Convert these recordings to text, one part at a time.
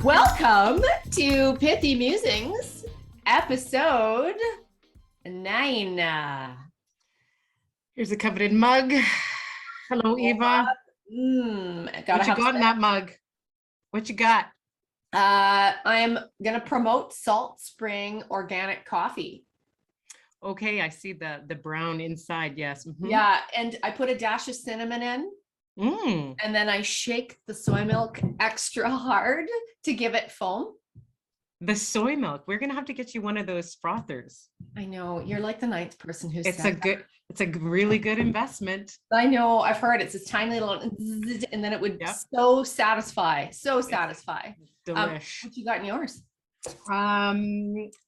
Welcome to Pithy Musings, episode 9. Here's a coveted mug. Hello, Eva. What you got in that mug? What you got? I'm going to promote Salt Spring organic coffee. Okay, I see the brown inside. Yes. Mm-hmm. Yeah, and I put a dash of cinnamon in. And then I shake the soy milk extra hard to give it foam. The soy milk. We're gonna have to get you one of those frothers. I know, you're like the 9th person who it's said it's a really good investment. I know, I've heard it's this tiny little, and then it would so satisfy. Delish. What you got in yours?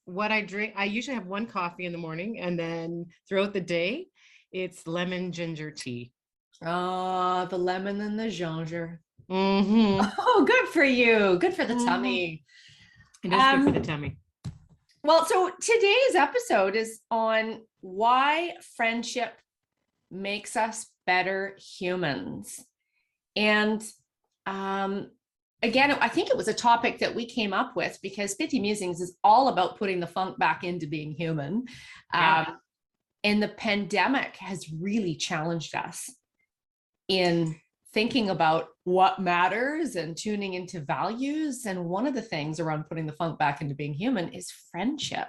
What I drink, I usually have one coffee in the morning, and then throughout the day, it's lemon ginger tea. Oh, the lemon and the ginger. Mm-hmm. Oh, good for you. Good for the tummy. It is good for the tummy. Well, so today's episode is on why friendship makes us better humans. And again, I think it was a topic that we came up with because Pithy Musings is all about putting the funk back into being human. And the pandemic has really challenged us in thinking about what matters and tuning into values. And one of the things around putting the funk back into being human is friendship.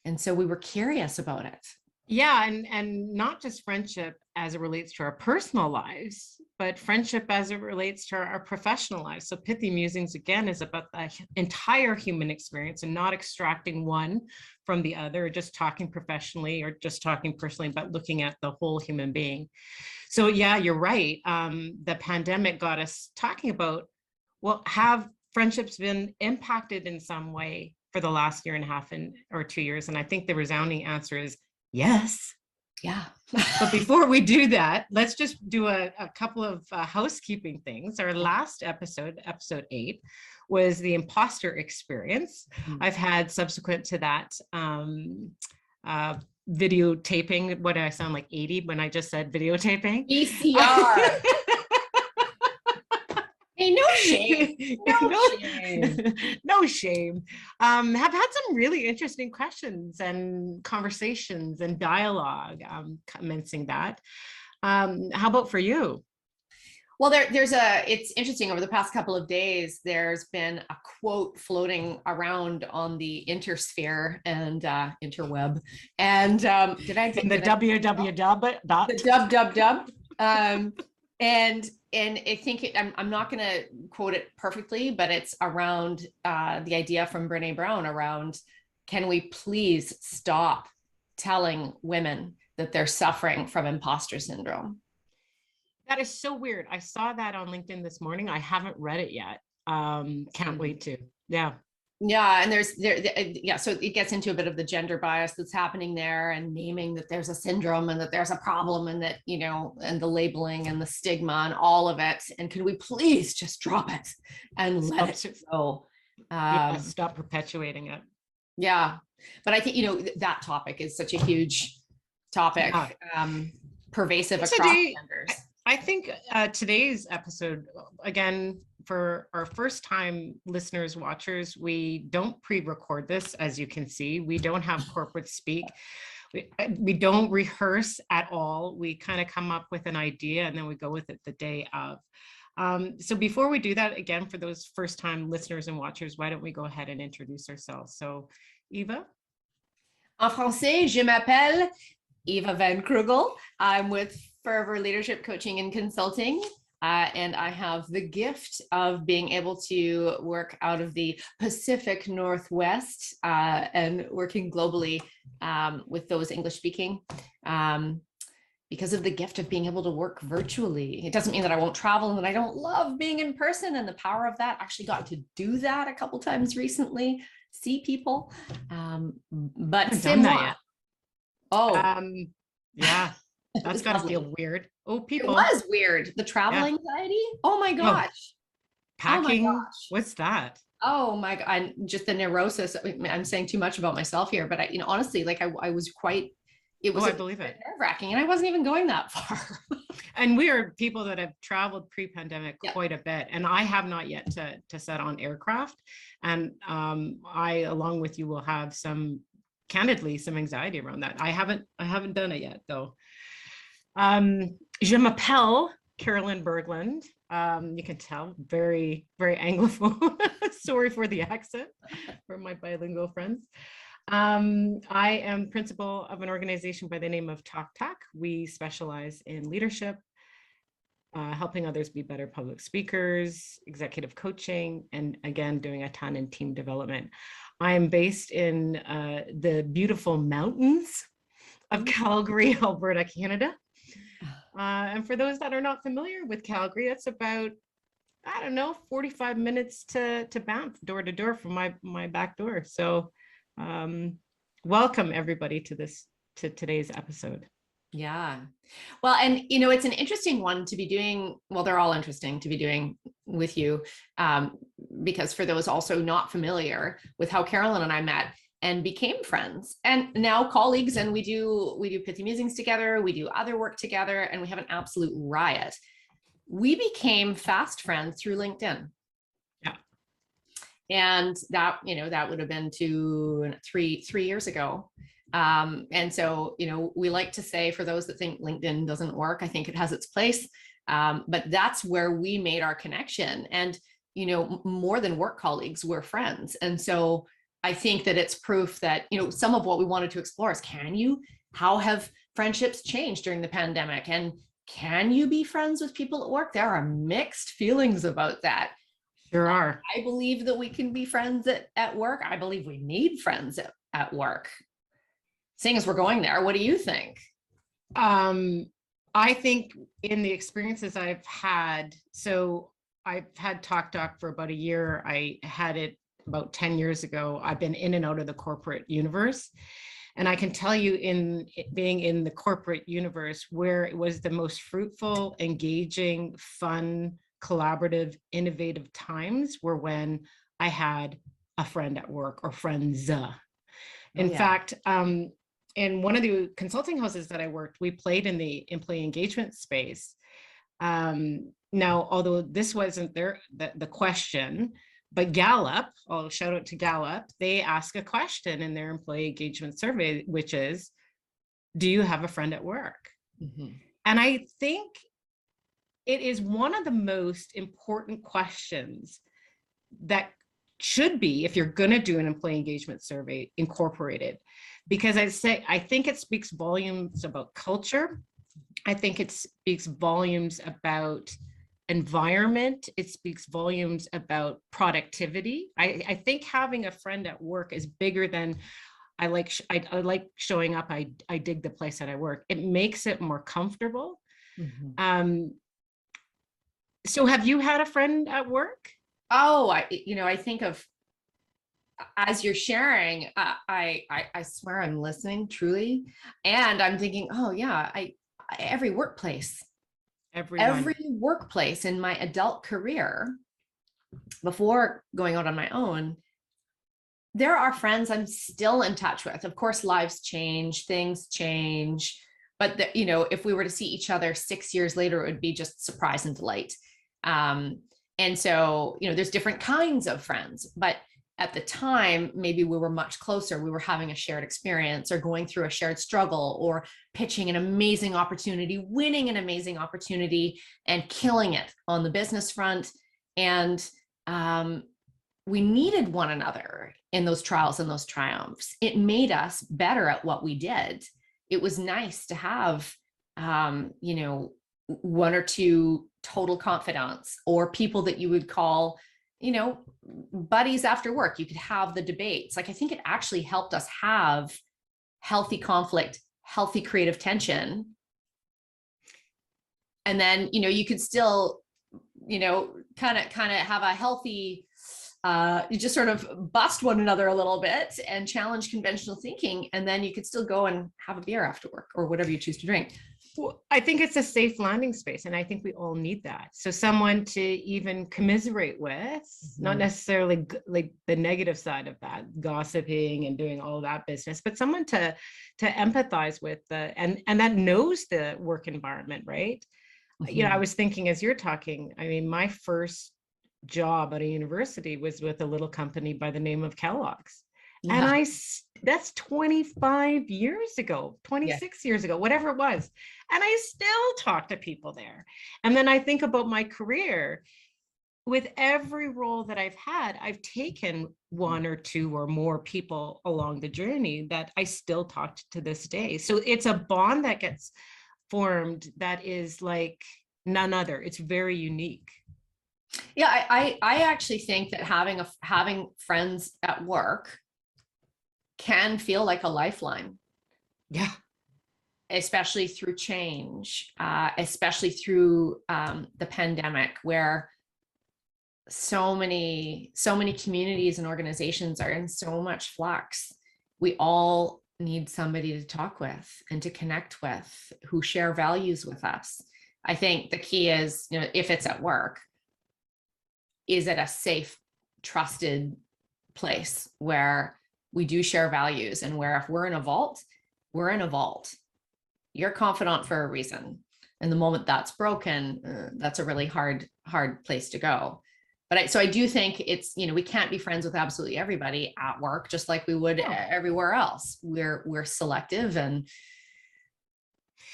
And so we were curious about it. Yeah, and not just friendship as it relates to our personal lives, but friendship as it relates to our professional lives. So Pithy Musings, again, is about the entire human experience and not extracting one from the other, or just talking professionally or just talking personally, but looking at the whole human being. So yeah, you're right. The pandemic got us talking about, well, have friendships been impacted in some way for the last year and a half or 2 years? And I think the resounding answer is yes. Yeah. But before we do that, let's just do a couple of housekeeping things. Our last episode 8, was the imposter experience. I've had subsequent to that videotaping. What did I sound like, 80 when I just said videotaping? VCR. Hey, no shame. No shame. Have had some really interesting questions and conversations and dialogue commencing that. How about for you? Well, it's interesting. Over the past couple of days, there's been a quote floating around on the intersphere and interweb. And the www. And I think I'm not going to quote it perfectly, but it's around the idea from Brene Brown around, can we please stop telling women that they're suffering from imposter syndrome? That is so weird. I saw that on LinkedIn this morning. I haven't read it yet. Can't wait to. Yeah. Yeah. And so it gets into a bit of the gender bias that's happening there, and naming that there's a syndrome and that there's a problem, and that, and the labeling and the stigma and all of it. And could we please just drop it and let it go? Stop perpetuating it. Yeah. But I think, that topic is such a huge topic, pervasive across genders. I think today's episode, again, for our first time listeners, watchers, we don't pre-record this, as you can see. We don't have corporate speak. We don't rehearse at all. We kind of come up with an idea and then we go with it the day of. So before we do that, again, for those first time listeners and watchers, why don't we go ahead and introduce ourselves? So Eva? En français, je m'appelle Eva Van Krugel. I'm with Fervor Leadership Coaching and Consulting. And I have the gift of being able to work out of the Pacific Northwest and working globally with those English speaking because of the gift of being able to work virtually. It doesn't mean that I won't travel and that I don't love being in person, and the power of that. Actually got to do that a couple times recently, see people. But haven't c'est done that moi. yet. Oh, Yeah, it that's was got to lovely. feel weird. Oh, It people. was weird. The travel Yeah. anxiety. Oh my Oh, gosh. Oh my packing. gosh. What's that? Oh my God. And just the neurosis. I'm saying too much about myself here, but honestly, like I was quite, it Oh, was I a believe bit it. nerve-wracking, and I wasn't even going that far. And we are people that have traveled pre-pandemic Yeah. quite a bit, and I have not yet to set on aircraft. And I, along with you, will have candidly, some anxiety around that. I haven't done it yet though. Je m'appelle Carolyn Berglund. You can tell, very, very Anglophone. Sorry for the accent for my bilingual friends. I am principal of an organization by the name of Talk Talk. We specialize in leadership, helping others be better public speakers, executive coaching, and again, doing a ton in team development. I'm based in the beautiful mountains of Calgary, Alberta, Canada. And for those that are not familiar with Calgary, it's about, I don't know, 45 minutes to Banff, door to door from my back door. So welcome everybody to today's episode. Yeah. Well, and it's an interesting one to be doing. Well, they're all interesting to be doing with you, because for those also not familiar with how Carolyn and I met and became friends and now colleagues, and we do Pithy Musings together, we do other work together, and we have an absolute riot. We became fast friends through LinkedIn. Yeah. And that, that would have been three years ago. And so, we like to say, for those that think LinkedIn doesn't work, I think it has its place. But that's where we made our connection. And, more than work colleagues, we're friends. And so I think that it's proof that, some of what we wanted to explore is, how have friendships changed during the pandemic? And can you be friends with people at work? There are mixed feelings about that. Sure are. I believe that we can be friends at work. I believe we need friends at work. Seeing as we're going there, what do you think? I think in the experiences I've had, so I've had Talk Talk for about a year. I had it about 10 years ago. I've been in and out of the corporate universe. And I can tell you, in being in the corporate universe, where it was the most fruitful, engaging, fun, collaborative, innovative times were when I had a friend at work, or friends. In fact, in one of the consulting houses that I worked, we played in the employee engagement space. Now, although this wasn't the question, but Gallup, I'll shout out to Gallup, they ask a question in their employee engagement survey, which is, do you have a friend at work? Mm-hmm. And I think it is one of the most important questions that should be, if you're going to do an employee engagement survey, incorporated. Because I think it speaks volumes about culture. I think it speaks volumes about environment. It speaks volumes about productivity. I think having a friend at work is bigger than, I like showing up. I dig the place that I work. It makes it more comfortable. Mm-hmm. So have you had a friend at work? Oh, I think of, as you're sharing, I swear I'm listening truly. And I'm thinking, oh yeah, every workplace, every workplace in my adult career, before going out on my own, there are friends I'm still in touch with. Of course, lives change, things change, but if we were to see each other 6 years later, it would be just surprise and delight. And so, there's different kinds of friends, but at the time, maybe we were much closer. We were having a shared experience, or going through a shared struggle, or pitching an amazing opportunity, winning an amazing opportunity, and killing it on the business front. And we needed one another in those trials and those triumphs. It made us better at what we did. It was nice to have, one or two total confidants, or people that you would call, buddies after work. You could have the debates. Like, I think it actually helped us have healthy conflict, healthy creative tension, And then, you could still, kind of have a healthy, you just sort of bust one another a little bit and challenge conventional thinking. And then you could still go and have a beer after work or whatever you choose to drink. Well, I think it's a safe landing space, and I think we all need that. So someone to even commiserate with, not necessarily like the negative side of that, gossiping and doing all that business, but someone to empathize with and that knows the work environment, right? I was thinking as you're talking, I mean, my first job at a university was with a little company by the name of Kellogg's. Yeah. And that's 25 years ago, 26 years ago, whatever it was. And I still talk to people there. And then I think about my career. With every role that I've had, I've taken one or two or more people along the journey that I still talk to this day. So it's a bond that gets formed that is like none other. It's very unique. Yeah, I actually think that having friends at work can feel like a lifeline. Yeah. Especially through change, especially through the pandemic, where so many communities and organizations are in so much flux. We all need somebody to talk with and to connect with who share values with us. I think the key is, if it's at work, is it a safe, trusted place where we do share values, and where if we're in a vault, we're in a vault. You're confidant for a reason. And the moment that's broken, that's a really hard place to go. But so I do think it's, we can't be friends with absolutely everybody at work, just like we would everywhere else. We're selective, and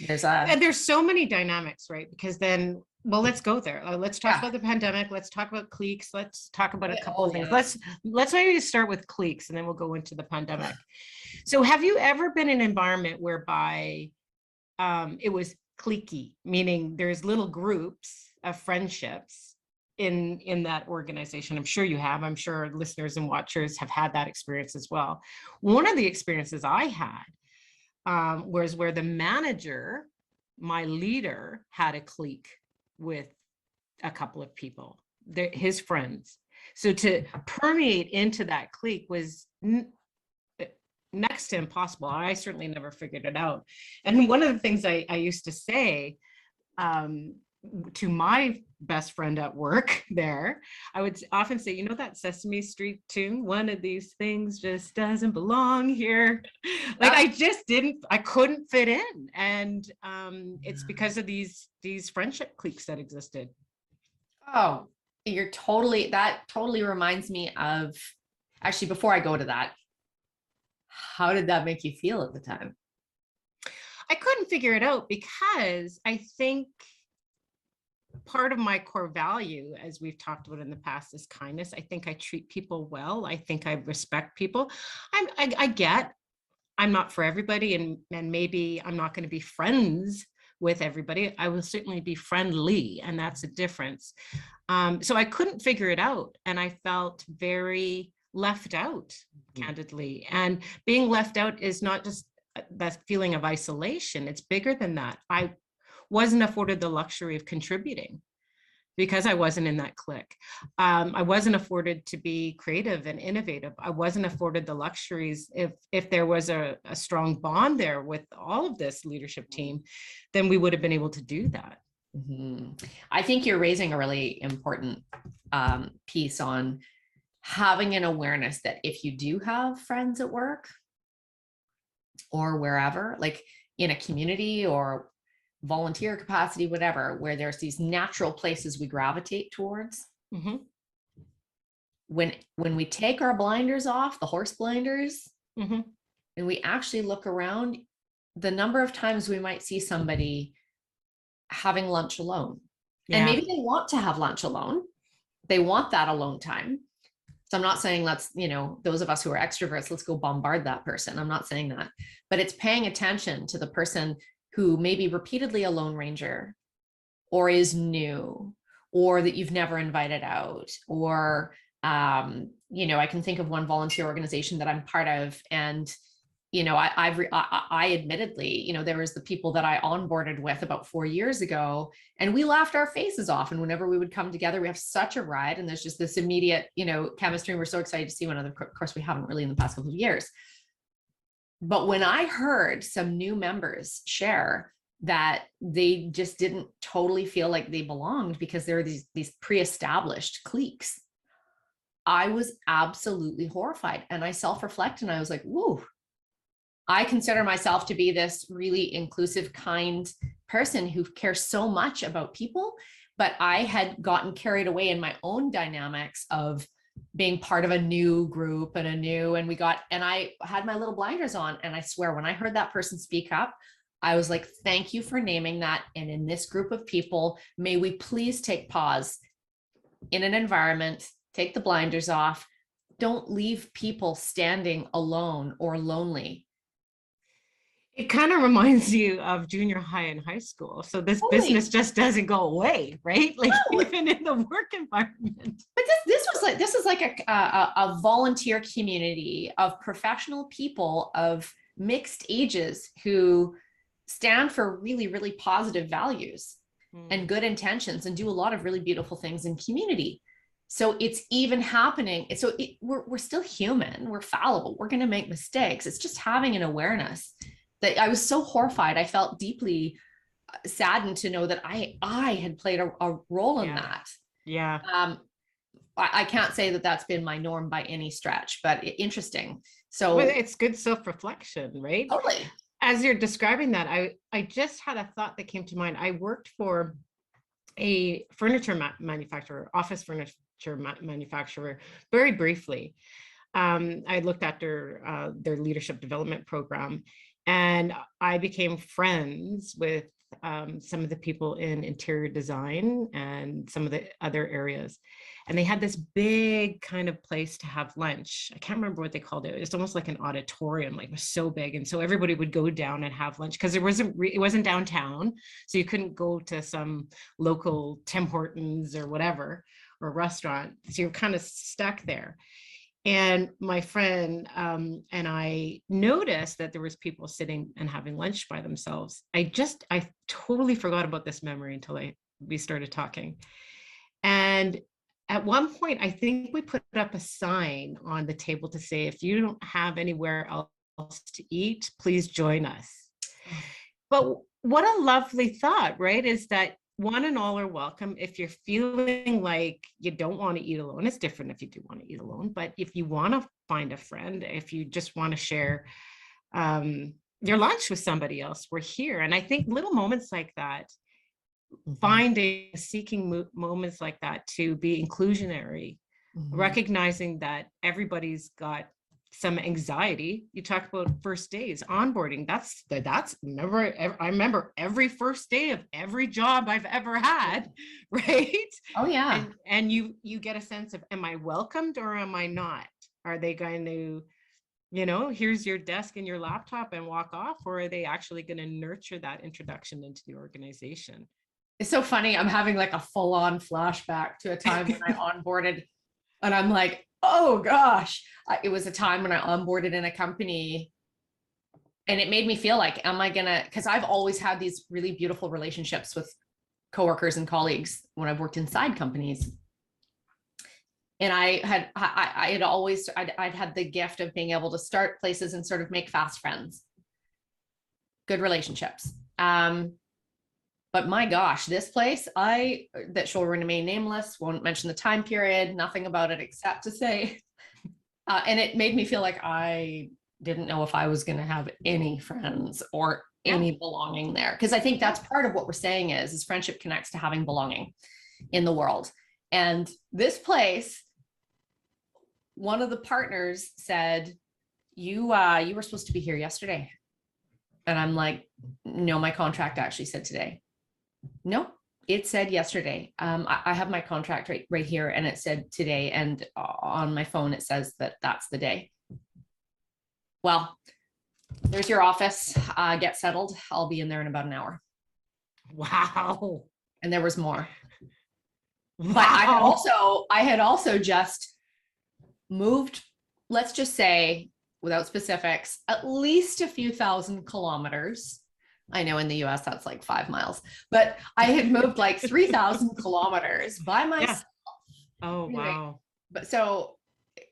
there's so many dynamics, right? Because then, well, let's go there. Let's talk about the pandemic. Let's talk about cliques. Let's talk about a couple of things. Let's maybe start with cliques, and then we'll go into the pandemic. So have you ever been in an environment whereby it was cliquey, meaning there's little groups of friendships in that organization? I'm sure you have. I'm sure listeners and watchers have had that experience as well. One of the experiences I had was where the manager, my leader, had a clique with a couple of people, his friends. So to permeate into that clique was next to impossible. I certainly never figured it out. And one of the things I used to say to my best friend at work there, I would often say, that Sesame Street tune, one of these things just doesn't belong here. Like I couldn't fit in. And it's because of these friendship cliques that existed. Oh, that totally reminds me of, actually, before I go to that, how did that make you feel at the time? I couldn't figure it out, because I think part of my core value, as we've talked about in the past, is kindness. I think I treat people well. I think I respect people. I'm not for everybody, and maybe I'm not going to be friends with everybody. I will certainly be friendly, and that's a difference. So I couldn't figure it out, and I felt very left out, candidly. And being left out is not just that feeling of isolation. It's bigger than that. I wasn't afforded the luxury of contributing because I wasn't in that clique. I wasn't afforded to be creative and innovative. I wasn't afforded the luxuries. If there was a strong bond there with all of this leadership team, then we would have been able to do that. I think you're raising a really important piece on having an awareness that if you do have friends at work or wherever, like in a community or volunteer capacity, whatever, where there's these natural places we gravitate towards. When we take our blinders off, the horse blinders, and we actually look around, the number of times we might see somebody having lunch alone. And maybe they want to have lunch alone. They want that alone time. So I'm not saying those of us who are extroverts, let's go bombard that person. I'm not saying that, but it's paying attention to the person who may be repeatedly a lone ranger, or is new, or that you've never invited out, or, I can think of one volunteer organization that I'm part of, and I admittedly, there was the people that I onboarded with about 4 years ago, and we laughed our faces off. And whenever we would come together, we have such a ride, and there's just this immediate, chemistry. And we're so excited to see one another. Of course, we haven't really in the past couple of years. But when I heard some new members share that they just didn't totally feel like they belonged because there are these pre-established cliques, I was absolutely horrified. And I self-reflect and I was like, whoa, I consider myself to be this really inclusive, kind person who cares so much about people, but I had gotten carried away in my own dynamics of being part of a new group and I had my little blinders on. And I swear, when I heard that person speak up, I was like, thank you for naming that. And in this group of people, may we please take pause in an environment, take the blinders off. Don't leave people standing alone or lonely. It kind of reminds you of junior high and high school. So this business just doesn't go away, right? Like even in the work environment. But this is like a volunteer community of professional people of mixed ages who stand for really, really positive values and good intentions and do a lot of really beautiful things in community. So it's even happening. So we're still human. We're fallible. We're going to make mistakes. It's just having an awareness that I was so horrified. I felt deeply saddened to know that I had played a role in that. Yeah. I can't say that that's been my norm by any stretch, but interesting. So it's good self-reflection, right? Totally. As you're describing that, I just had a thought that came to mind. I worked for a furniture manufacturer, office furniture manufacturer, very briefly. I looked after their leadership development program, and I became friends with some of the people in interior design and some of the other areas. And they had this big kind of place to have lunch. I can't remember what they called it. It's almost like an auditorium, like it was so big. And so everybody would go down and have lunch because it wasn't downtown. So you couldn't go to some local Tim Hortons or whatever, or restaurant. So you're kind of stuck there. And my friend and I noticed that there was people sitting and having lunch by themselves. I totally forgot about this memory until we started talking. And at one point, I think we put up a sign on the table to say, if you don't have anywhere else to eat, please join us. But what a lovely thought, right? Is that one and all are welcome. If you're feeling like you don't want to eat alone, it's different if you do want to eat alone. But if you want to find a friend, if you just want to share your lunch with somebody else, we're here. And I think little moments like that, seeking moments like that to be inclusionary, recognizing that everybody's got some anxiety. You talk about first days, onboarding. I remember every first day of every job I've ever had, right? Oh yeah. And you get a sense of, am I welcomed or am I not? Are they going to, here's your desk and your laptop and walk off, or are they actually going to nurture that introduction into the organization? It's so funny. I'm having like a full-on flashback to a time when I onboarded, and I'm like, oh gosh, it was a time when I onboarded in a company, and it made me feel like, because I've always had these really beautiful relationships with coworkers and colleagues when I've worked inside companies. And I'd had the gift of being able to start places and sort of make fast friends, good relationships. But my gosh, this place, that shall remain nameless, won't mention the time period, nothing about it except to say, and it made me feel like I didn't know if I was going to have any friends or any belonging there. Because I think that's part of what we're saying is friendship connects to having belonging in the world. And this place, one of the partners said, you were supposed to be here yesterday. And I'm like, no, my contract actually said today. No, it said yesterday. I have my contract right here, and it said today, and on my phone it says that that's the day. Well, there's your office. Get settled. I'll be in there in about an hour. Wow. And there was more. Wow. But I had also just moved, let's just say, without specifics, at least a few thousand kilometers. I know in the US that's like 5 miles, but I had moved like 3,000 kilometers by myself. Yeah. Oh, Anyway, wow. but so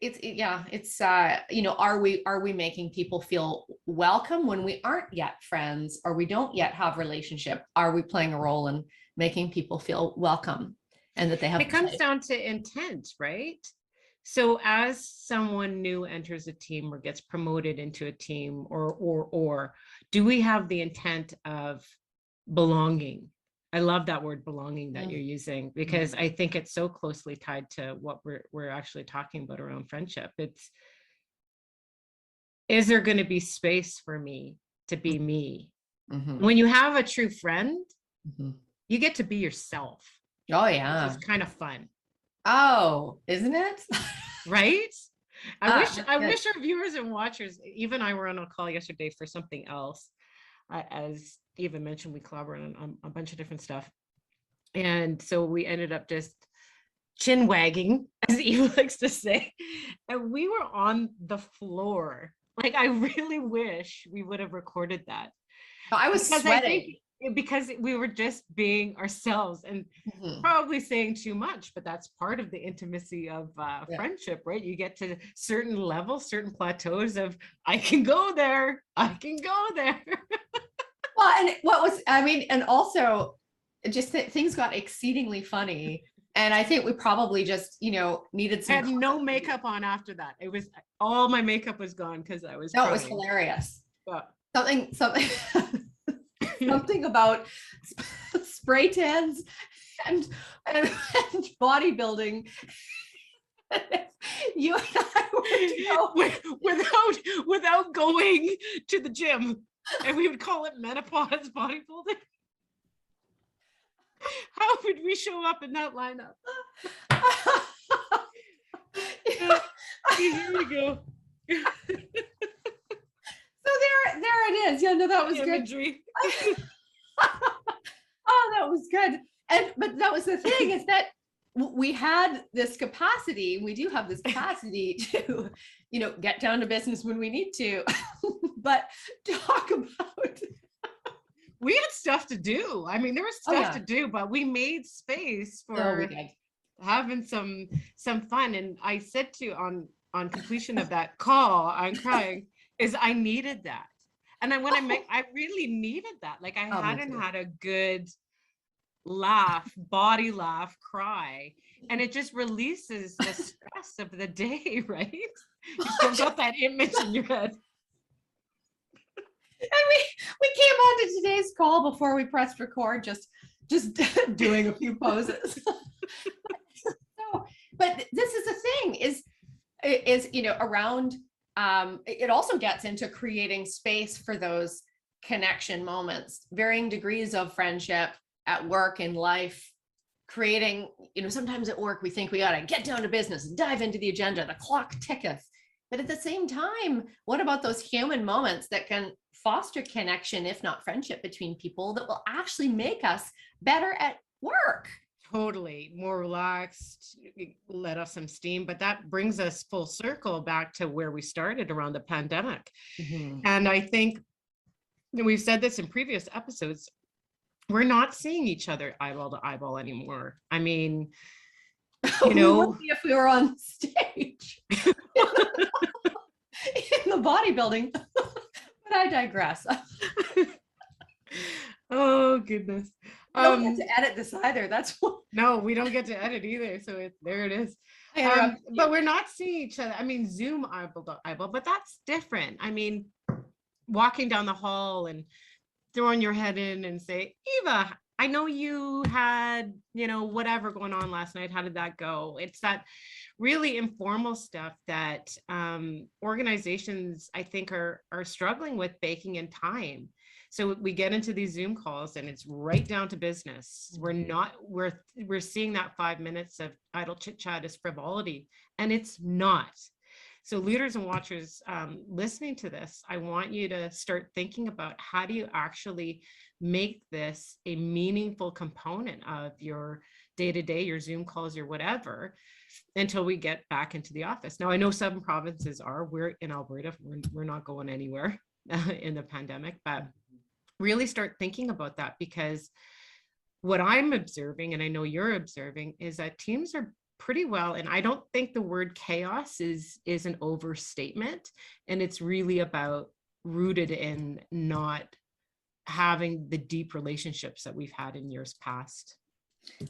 it's are we making people feel welcome when we aren't yet friends or we don't yet have relationship? Are we playing a role in making people feel welcome and that they have It comes down to intent, right? So as someone new enters a team or gets promoted into a team, or do we have the intent of belonging? I love that word belonging that you're using, because I think it's so closely tied to what we're actually talking about around friendship. It's, is there going to be space for me to be me? When you have a true friend, you get to be yourself. Oh yeah. Which is kind of fun. Oh, isn't it? Right? I wish our viewers and watchers, Eva and I were on a call yesterday for something else. As Eva mentioned, we collaborate on a bunch of different stuff. And so we ended up just chin wagging, as Eva likes to say. And we were on the floor. Like, I really wish we would have recorded that. I was sweating. Because we were just being ourselves and probably saying too much, but that's part of the intimacy of friendship, right? You get to certain levels, certain plateaus of, I can go there. Well, and and also just things got exceedingly funny. And I think we probably just, needed some. I had no makeup on after that. It was, all my makeup was gone because I was No, crying. it was hilarious. Yeah. Something about spray tans and bodybuilding. You and I without going to the gym, and we would call it menopause bodybuilding. How would we show up in that lineup? Here we go. So there it is. Yeah, no, that was imagery. Good. Oh, that was good. But that was the thing, is that we had this capacity. We do have this capacity to, get down to business when we need to, but talk about. We had stuff to do. I mean, there was stuff to do, but we made space for having some fun. And I said to on completion of that call, I'm crying, is I needed that. And I really needed that. Like, I hadn't had a good laugh, body laugh, cry. And it just releases the stress of the day, right? You still got that image in your head. And we came on to today's call before we pressed record, just doing a few poses. But this is the thing, is around. It also gets into creating space for those connection moments, varying degrees of friendship at work, in life, creating, sometimes at work, we think we got to get down to business, dive into the agenda, the clock ticketh. But at the same time, what about those human moments that can foster connection, if not friendship, between people, that will actually make us better at work? Totally. More relaxed, let off some steam. But that brings us full circle back to where we started around the pandemic. And I think we've said this in previous episodes, we're not seeing each other eyeball to eyeball anymore. I mean, we would be if we were on stage in the bodybuilding. But I digress. Oh goodness. I don't get to edit this either. That's what. No, we don't get to edit either. So there it is. But we're not seeing each other. I mean, Zoom eyeball to eyeball, but that's different. I mean, walking down the hall and throwing your head in and say, Eva, I know you had, whatever going on last night. How did that go? It's that really informal stuff that organizations, I think, are struggling with baking in time. So we get into these Zoom calls and it's right down to business. We're seeing that 5 minutes of idle chit chat as frivolity, and it's not. So leaders and watchers listening to this, I want you to start thinking about, how do you actually make this a meaningful component of your day-to-day, your Zoom calls, your whatever, until we get back into the office. Now, I know some provinces we're in Alberta, we're not going anywhere in the pandemic, but really start thinking about that, because what I'm observing, and I know you're observing, is that teams are pretty well, and I don't think the word chaos is an overstatement, and it's really about rooted in not having the deep relationships that we've had in years past.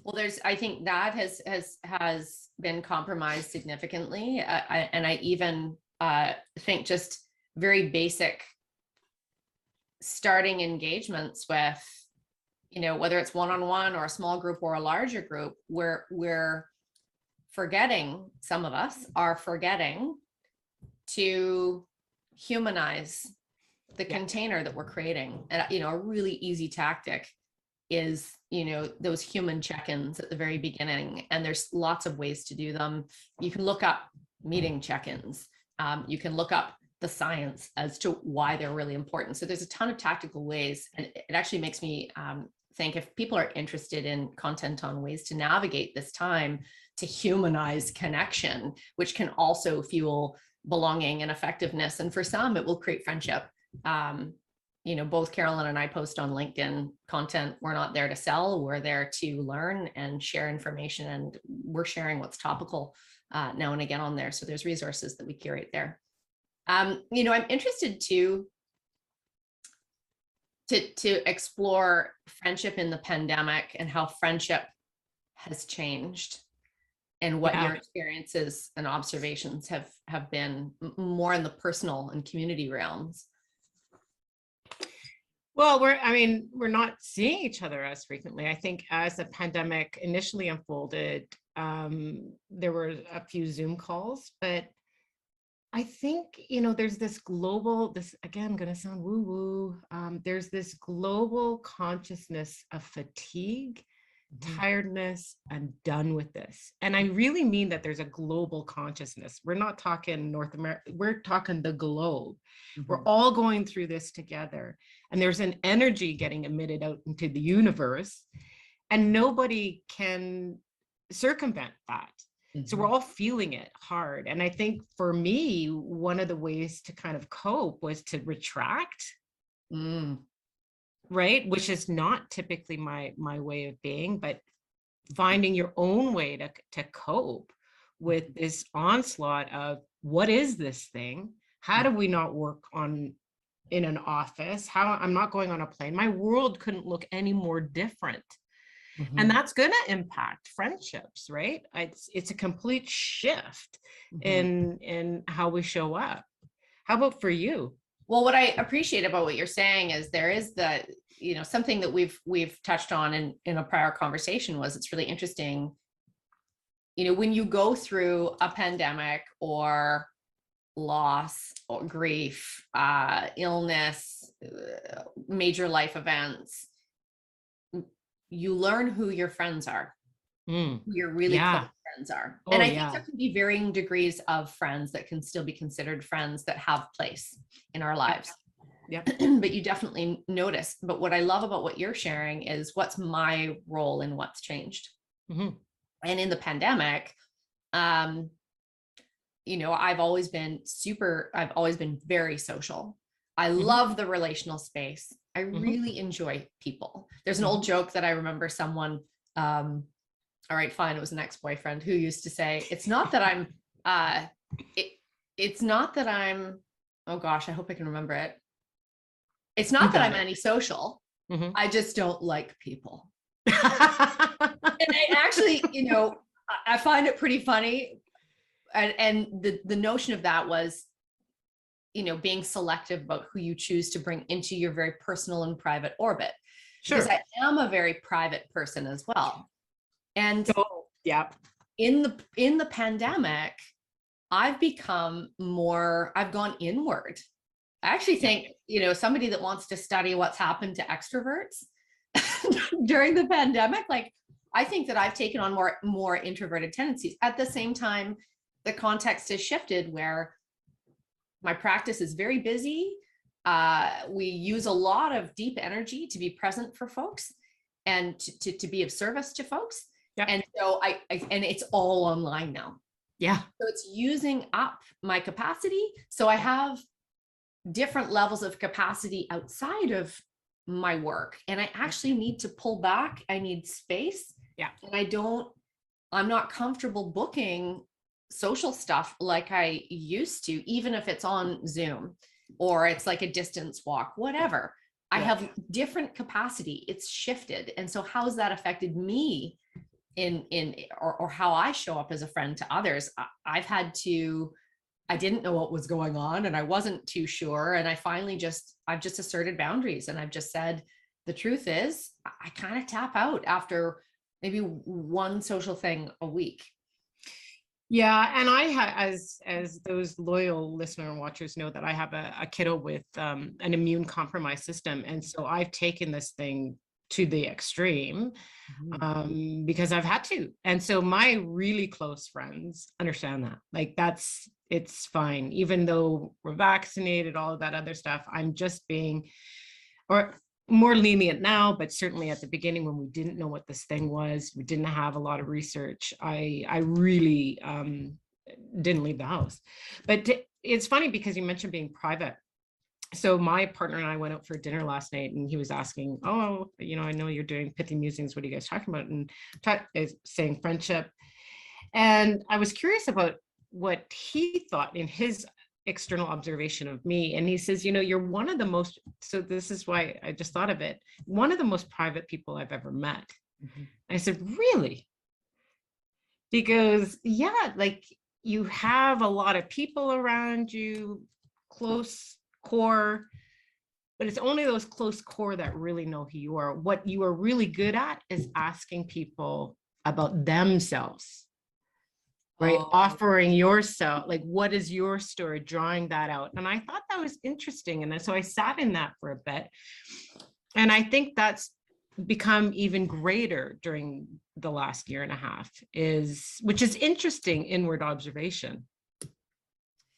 Well, I think that has been compromised significantly. And I even think just very basic starting engagements with, whether it's one-on-one or a small group or a larger group, where we're forgetting, some of us are forgetting to humanize the container that we're creating. And, a really easy tactic is, those human check-ins at the very beginning. And there's lots of ways to do them. You can look up meeting check-ins. You can look up the science as to why they're really important. So there's a ton of tactical ways. And it actually makes me think, if people are interested in content on ways to navigate this time, to humanize connection, which can also fuel belonging and effectiveness. And for some, it will create friendship. Both Carolyn and I post on LinkedIn content. We're not there to sell. We're there to learn and share information. And we're sharing what's topical now and again on there. So there's resources that we curate there. I'm interested to explore friendship in the pandemic and how friendship has changed, and what your experiences and observations have been more in the personal and community realms. Well, we're not seeing each other as frequently. I think as the pandemic initially unfolded, there were a few Zoom calls, but I think, there's this again, I'm going to sound woo-woo. There's this global consciousness of fatigue, tiredness, and done with this. And I really mean that there's a global consciousness. We're not talking North America, we're talking the globe. We're all going through this together. And there's an energy getting emitted out into the universe, and nobody can circumvent that. So we're all feeling it hard. And I think for me, one of the ways to kind of cope was to retract, right? Which is not typically my way of being, but finding your own way to cope with this onslaught of, what is this thing? How do we not work in an office? I'm not going on a plane. My world couldn't look any more different. And that's going to impact friendships, right? It's a complete shift in how we show up. How about for you? Well, what I appreciate about what you're saying is there is something that we've touched on in a prior conversation, was it's really interesting. When you go through a pandemic or loss or grief, illness, major life events, you learn who your friends are, who your really close friends are. And I think there can be varying degrees of friends that can still be considered friends that have place in our lives. But you definitely notice. But what I love about what you're sharing is, what's my role in what's changed? And in the pandemic, I've always been very social. I love the relational space. I really enjoy people. There's an old joke that I remember someone, all right, fine, it was an ex-boyfriend, who used to say, it's not that I'm, oh gosh, I hope I can remember it. It's not that I'm antisocial. I just don't like people. And I actually, I find it pretty funny. And the notion of that was, being selective about who you choose to bring into your very personal and private orbit. Because I am a very private person as well. And in the pandemic, I've gone inward. I actually think, somebody that wants to study what's happened to extroverts during the pandemic, I think that I've taken on more introverted tendencies. At the same time, the context has shifted where my practice is very busy. we use a lot of deep energy to be present for folks and to be of service to folks. Yeah. And so and it's all online now. Yeah. So it's using up my capacity. So I have different levels of capacity outside of my work, and I actually need to pull back. I need space. Yeah. And I'm not comfortable booking social stuff like I used to, even if it's on Zoom or it's like a distance walk, whatever. I have different capacity. It's shifted. And so how's that affected me or how I show up as a friend to others? I didn't know what was going on, and I wasn't too sure. And I've just asserted boundaries, and I've just said, the truth is I kind of tap out after maybe one social thing a week. Yeah, and as those loyal listener and watchers know, that I have a kiddo with an immune compromised system, and so I've taken this thing to the extreme because I've had to. And so my really close friends understand that. Like it's fine, even though we're vaccinated, all of that other stuff. I'm just being, or more lenient now, but certainly at the beginning when we didn't know what this thing was, we didn't have a lot of research. I really didn't leave the house. But it's funny because you mentioned being private. So my partner and I went out for dinner last night, and he was asking, oh, I know you're doing Pithy Musings. What are you guys talking about? And saying friendship. And I was curious about what he thought in his external observation of me. And he says, you're one of the most, so this is why I just thought of it, one of the most private people I've ever met. Mm-hmm. I said, really? Because like you have a lot of people around you, close core, but it's only those close core that really know who you are. What you are really good at is asking people about themselves, right? Offering yourself, like, what is your story, drawing that out. And I thought that was interesting. And so I sat in that for a bit. And I think that's become even greater during the last year and a half, which is interesting inward observation.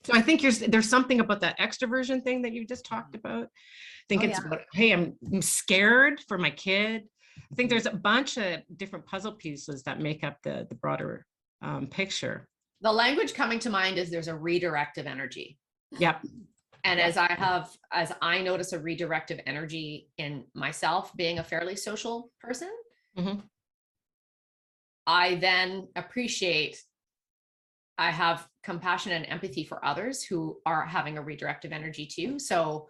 So I think there's something about that extroversion thing that you just talked about. I think it's about, hey, I'm scared for my kid. I think there's a bunch of different puzzle pieces that make up the broader picture. The language coming to mind is there's a redirective energy. Yep. And as I notice a redirective energy in myself, being a fairly social person, I then appreciate, I have compassion and empathy for others who are having a redirective energy too. So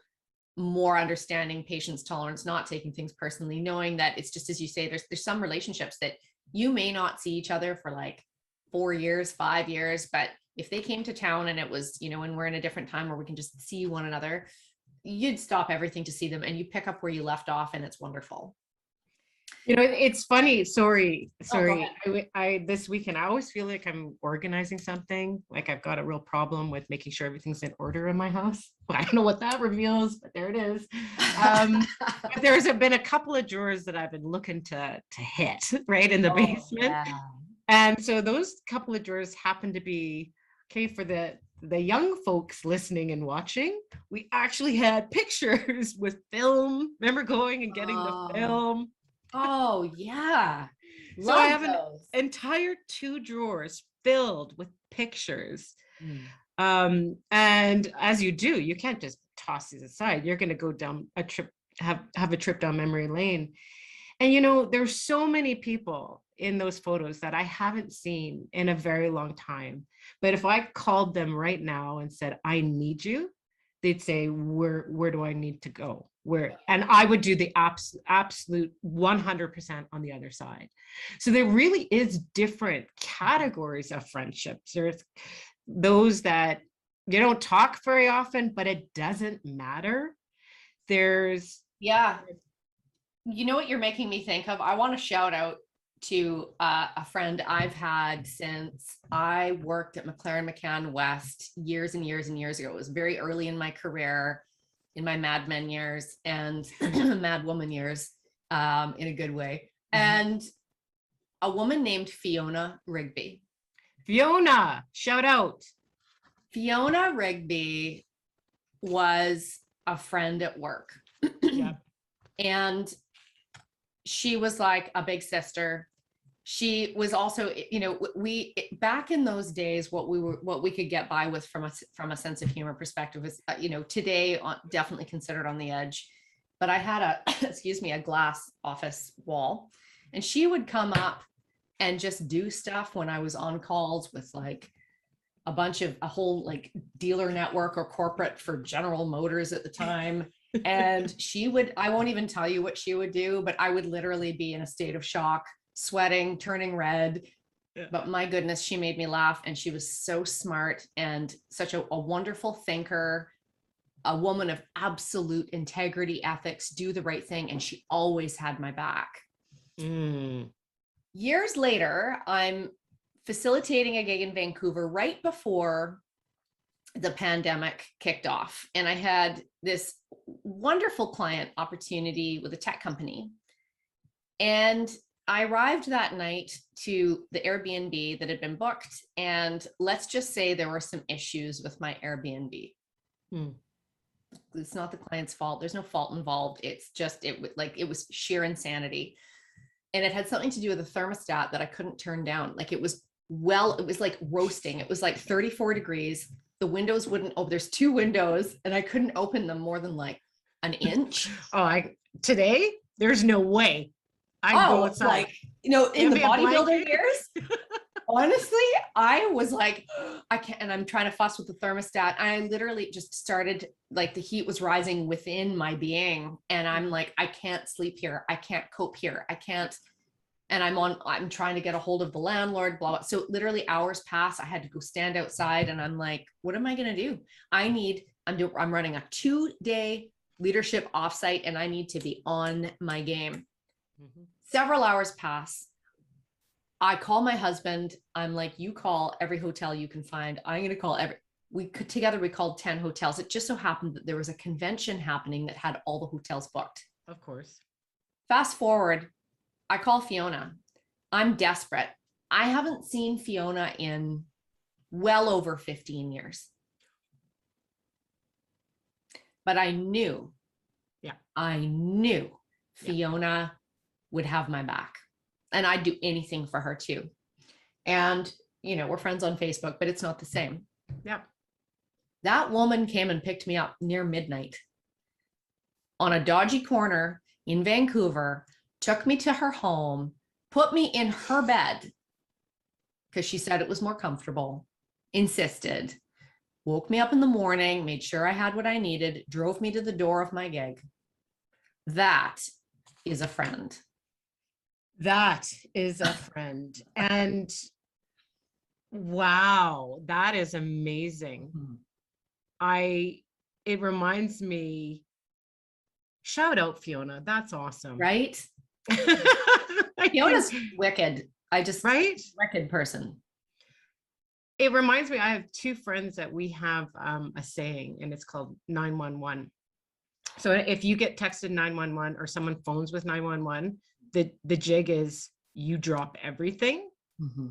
more understanding, patience, tolerance, not taking things personally, knowing that it's just, as you say, there's some relationships that you may not see each other for like 4 years, 5 years, but if they came to town and it was, and we're in a different time where we can just see one another, you'd stop everything to see them and you pick up where you left off, and it's wonderful. It's funny. Sorry. I this weekend, I always feel like I'm organizing something. Like I've got a real problem with making sure everything's in order in my house. I don't know what that reveals, but there it is. But there's been a couple of drawers that I've been looking to hit right in the basement. Yeah. And so those couple of drawers happen to be, okay, for the young folks listening and watching, we actually had pictures with film. Remember going and getting the film? Oh, yeah. So I have an entire 2 drawers filled with pictures. And as you do, you can't just toss these aside. You're going to go down a trip, have a trip down memory lane. And, there's so many people in those photos that I haven't seen in a very long time. But if I called them right now and said, I need you, they'd say, where do I need to go? Where? And I would do the absolute 100% on the other side. So there really is different categories of friendships. There's those that you don't talk very often, but it doesn't matter. There's you know what you're making me think of? I want to shout out to a friend I've had since I worked at McLaren McCann West years and years and years ago. It was very early in my career, in my Mad Men years and Mad Woman years, in a good way. And a woman named Fiona Rigby. Fiona, shout out. Fiona Rigby was a friend at work. Yeah. And she was like a big sister. She was also, you know, we back in those days, what we could get by with from a sense of humor perspective is, you know, today definitely considered on the edge. But I had a, excuse me, a glass office wall, and she would come up and just do stuff when I was on calls with like a whole like dealer network or corporate for General Motors at the time. And I won't even tell you what she would do, but I would literally be in a state of shock, sweating, turning red. Yeah. But my goodness, she made me laugh. And she was so smart and such a wonderful thinker, a woman of absolute integrity, ethics, do the right thing. And she always had my back. Years later, I'm facilitating a gig in Vancouver right before the pandemic kicked off. And I had this wonderful client opportunity with a tech company. And I arrived that night to the Airbnb that had been booked. And let's just say there were some issues with my Airbnb. It's not the client's fault. There's no fault involved. It's just, it was sheer insanity. And it had something to do with the thermostat that I couldn't turn down. Like it was like roasting. It was like 34 degrees. The windows wouldn't open. There's 2 windows and I couldn't open them more than like an inch. Today, there's no way I go outside. Like, you know, in the bodybuilder years, honestly, I was like, I can't, and I'm trying to fuss with the thermostat. I literally just started, like the heat was rising within my being. And I'm like, I can't sleep here. I can't cope here. I can't. And I'm trying to get a hold of the landlord, blah, blah. So literally hours pass. I had to go stand outside and I'm like, what am I going to do? I'm running a 2-day leadership offsite and I need to be on my game. Several hours pass. I call my husband. I'm like, you call every hotel you can find. I'm going to call we called 10 hotels. It just so happened that there was a convention happening that had all the hotels booked. Of course. Fast forward, I call Fiona. I'm desperate. I haven't seen Fiona in well over 15 years. But I knew Fiona would have my back and I'd do anything for her too. And, you know, we're friends on Facebook, but it's not the same. Yeah. That woman came and picked me up near midnight on a dodgy corner in Vancouver, took me to her home, put me in her bed because she said it was more comfortable, insisted, woke me up in the morning, made sure I had what I needed, drove me to the door of my gig. That is a friend. That is a friend. And wow, that is amazing. It reminds me, shout out Fiona. That's awesome. Right? Fiona's wicked. Wicked person. It reminds me, I have 2 friends that we have a saying, and it's called 911. So if you get texted 911 or someone phones with 911, the jig is you drop everything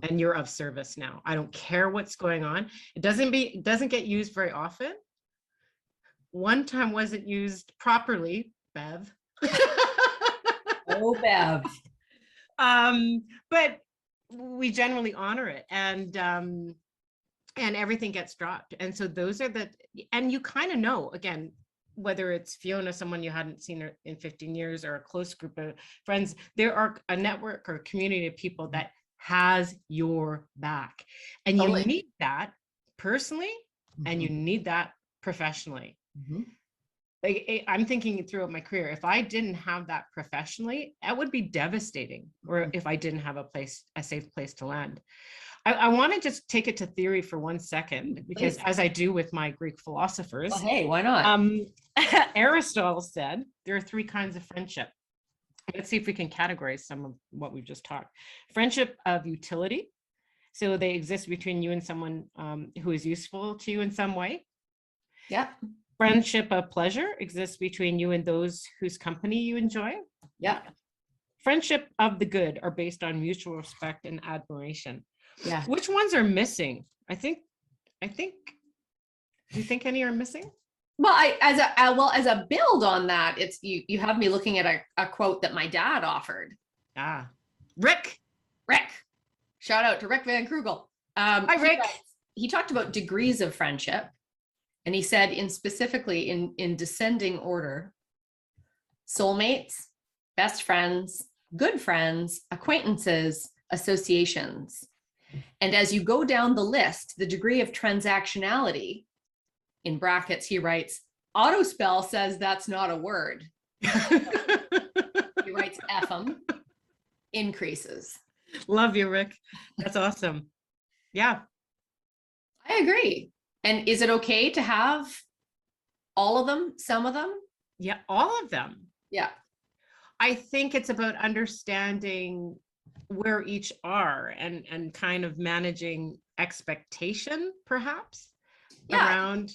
and you're of service now. I don't care what's going on. It doesn't get used very often. One time wasn't used properly, Bev. Oh, Bev. But we generally honor it, and everything gets dropped. And so those are and you kind of know, again, whether it's Fiona, someone you hadn't seen her in 15 years, or a close group of friends, there are a network or a community of people that has your back. And you need that personally, and you need that professionally. Like, I'm thinking throughout my career, if I didn't have that professionally, that would be devastating. Or if I didn't have a safe place to land. I want to just take it to theory for 1 second, because as I do with my Greek philosophers. Well, hey, why not? Aristotle said there are 3 kinds of friendship. Let's see if we can categorize some of what we've just talked. Friendship of utility. So they exist between you and someone who is useful to you in some way. Yeah. Friendship of pleasure exists between you and those whose company you enjoy. Yeah. Friendship of the good are based on mutual respect and admiration. Yeah. Which ones are missing? Do you think any are missing? Well, as a build on that, it's you have me looking at a quote that my dad offered. Rick. Shout out to Rick Van Krugel. Hi, Rick. He talked about degrees of friendship, and he said specifically in descending order: soulmates, best friends, good friends, acquaintances, associations. And as you go down the list, the degree of transactionality, in brackets, he writes, Autospell says that's not a word. He writes FM, increases. Love you, Rick. That's awesome. Yeah. I agree. And is it okay to have all of them, some of them? Yeah, all of them. Yeah. I think it's about understanding where each are and kind of managing expectation, perhaps, around.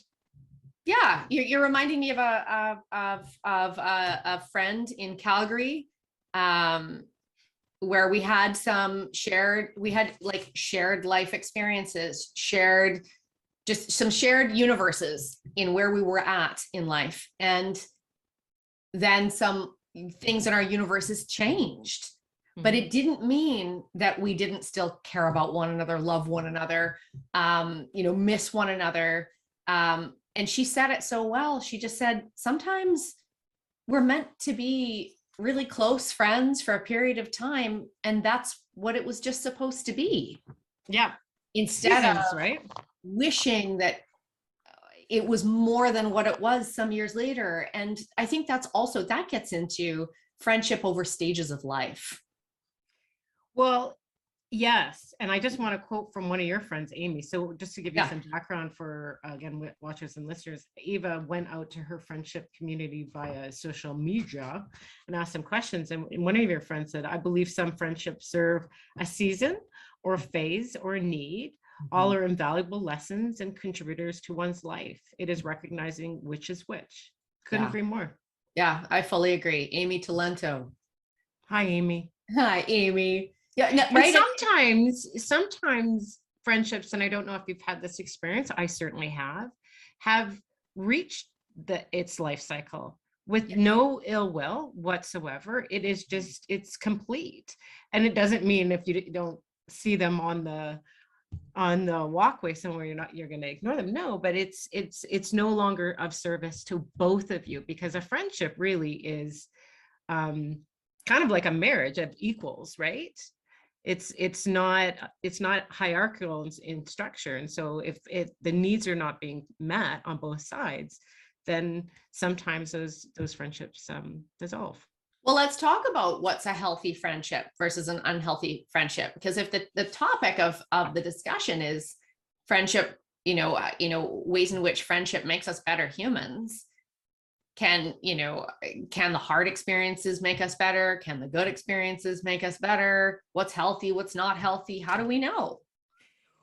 Yeah, you're reminding me of a friend in Calgary, where we had shared life experiences, just some shared universes in where we were at in life, and then some things in our universes changed. But it didn't mean that we didn't still care about one another, love one another, miss one another. And she said it so well. She just said, sometimes we're meant to be really close friends for a period of time, and that's what it was just supposed to be. Yeah. Instead of wishing that it was more than what it was some years later. And I think that gets into friendship over stages of life. Well, yes. And I just want to quote from one of your friends, Amy. So just to give you some background for, again, watchers and listeners, Eva went out to her friendship community via social media and asked some questions. And one of your friends said, I believe some friendships serve a season or a phase or a need. All are invaluable lessons and contributors to one's life. It is recognizing which is which. Couldn't agree more. Yeah, I fully agree. Amy Talento. Hi, Amy. Hi, Amy. Yeah, no, right. Sometimes friendships, and I don't know if you've had this experience, I certainly have reached its life cycle with no ill will whatsoever. It is just, it's complete. And it doesn't mean if you don't see them on the walkway somewhere, you're going to ignore them. No, but it's no longer of service to both of you, because a friendship really is kind of like a marriage of equals, right? It's not hierarchical in structure. And so if the needs are not being met on both sides, then sometimes those friendships dissolve. Well, let's talk about what's a healthy friendship versus an unhealthy friendship, because if the topic of the discussion is friendship, ways in which friendship makes us better humans, can the hard experiences make us better? Can the good experiences make us better? What's healthy? What's not healthy? How do we know?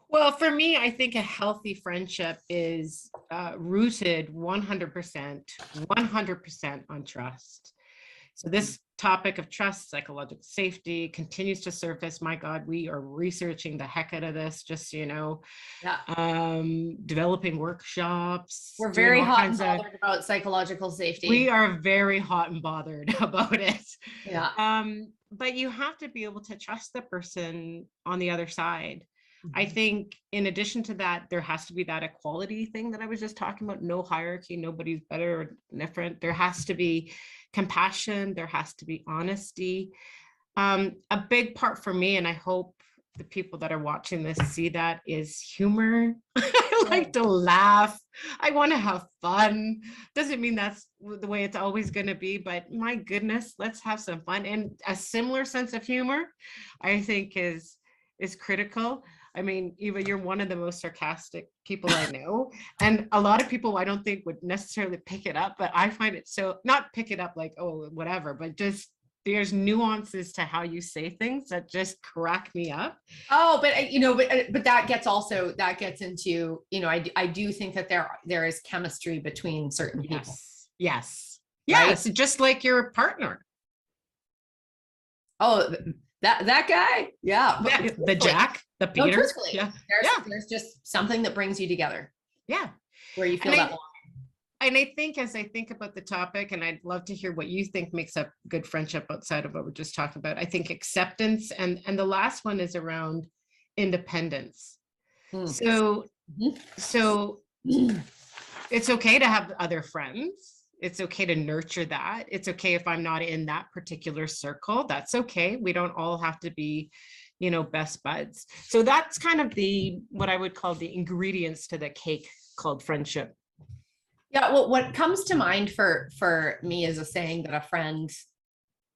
Well, for me, I think a healthy friendship is rooted 100% on trust. So this topic of trust, psychological safety continues to surface. My God, we are researching the heck out of this, just so you know. Developing workshops. We're very hot and bothered about psychological safety. We are very hot and bothered about it. Yeah. But you have to be able to trust the person on the other side. I think in addition to that, there has to be that equality thing that I was just talking about. No hierarchy, nobody's better or different. There has to be compassion. There has to be honesty. A big part for me, and I hope the people that are watching this see that, is humor. I like to laugh. I want to have fun. Doesn't mean that's the way it's always going to be, but my goodness, let's have some fun. And a similar sense of humor, I think, is critical. I mean, Eva, you're one of the most sarcastic people I know. And a lot of people I don't think would necessarily pick it up, but I find it so, not pick it up like, oh, whatever, but just there's nuances to how you say things that just crack me up. Oh, but that gets into, I do think that there is chemistry between certain people. Yes. Just like your partner. Oh, that guy. Yeah. The Jack, the Peter. No, there's just something that brings you together. Yeah. Where you feel that. I think as I think about the topic, and I'd love to hear what you think makes up good friendship outside of what we're just talking about. I think acceptance, and the last one is around independence. So Mhm. so it's okay to have other friends. It's okay to nurture that. It's okay if I'm not in that particular circle. That's okay. We don't all have to be, best buds. So that's kind of what I would call the ingredients to the cake called friendship. Yeah, well, what comes to mind for me is a saying that a friend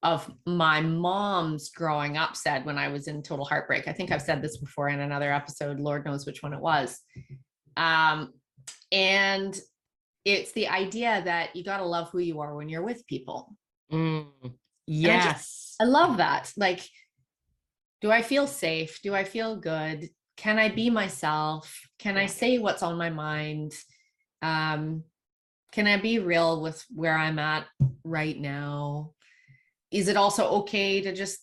of my mom's growing up said when I was in total heartbreak. I think I've said this before in another episode, Lord knows which one it was. And it's the idea that you got to love who you are when you're with people. Yes. I love that. Like, do I feel safe? Do I feel good? Can I be myself? Can I say what's on my mind? Can I be real with where I'm at right now? Is it also okay to just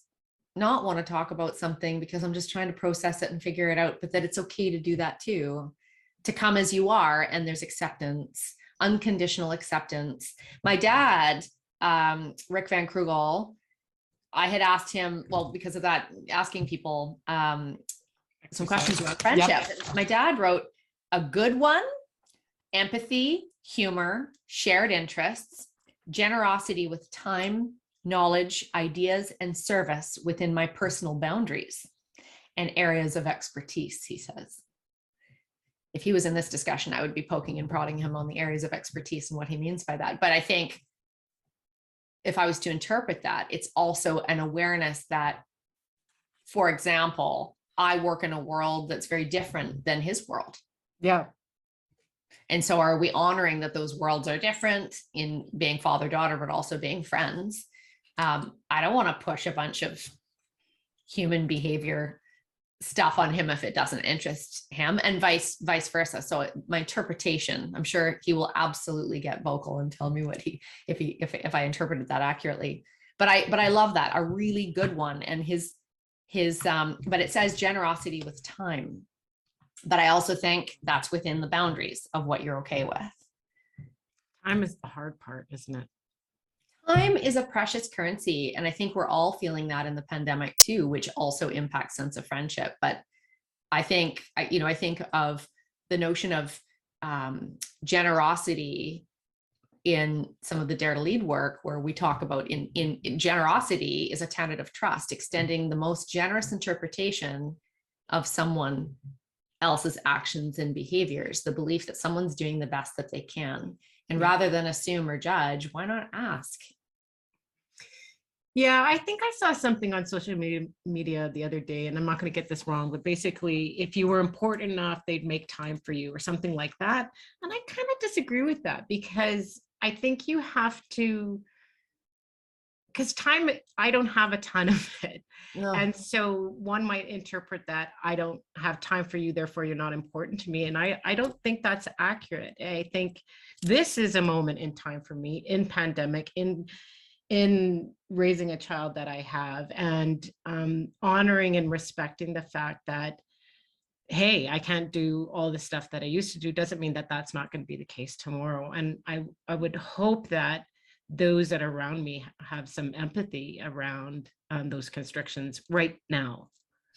not want to talk about something because I'm just trying to process it and figure it out, but that it's okay to do that too, to come as you are, and there's acceptance, unconditional acceptance. My dad, Rick Van Krugel, I had asked him, well, because of that, asking people some questions about friendship. Yep. My dad wrote a good one: empathy, humor, shared interests, generosity with time, knowledge, ideas, and service within my personal boundaries and areas of expertise, he says. If he was in this discussion, I would be poking and prodding him on the areas of expertise and what he means by that. But I think if I was to interpret that, it's also an awareness that, for example, I work in a world that's very different than his world. Yeah. And so are we honoring that those worlds are different in being father-daughter, but also being friends? I don't want to push a bunch of human behavior stuff on him if it doesn't interest him, and vice versa. So my interpretation, I'm sure he will absolutely get vocal and tell me what if I interpreted that accurately. But I love that, a really good one. And his but it says generosity with time. But I also think that's within the boundaries of what you're okay with. Time is the hard part, isn't it? Time is a precious currency. And I think we're all feeling that in the pandemic too, which also impacts sense of friendship. But I think of the notion of generosity in some of the Dare to Lead work, where we talk about in generosity is a tenet of trust, extending the most generous interpretation of someone else's actions and behaviors, the belief that someone's doing the best that they can. And rather than assume or judge, why not ask? Yeah, I think I saw something on social media the other day, and I'm not going to get this wrong, but basically, if you were important enough, they'd make time for you or something like that. And I kind of disagree with that, because I think you have to, because time, I don't have a ton of it. No. And so one might interpret that I don't have time for you, therefore you're not important to me. And I don't think that's accurate. I think this is a moment in time for me, in pandemic, in raising a child that I have, and honoring and respecting the fact that, hey, I can't do all the stuff that I used to do, doesn't mean that that's not going to be the case tomorrow. And I would hope that those that are around me have some empathy around those constrictions right now.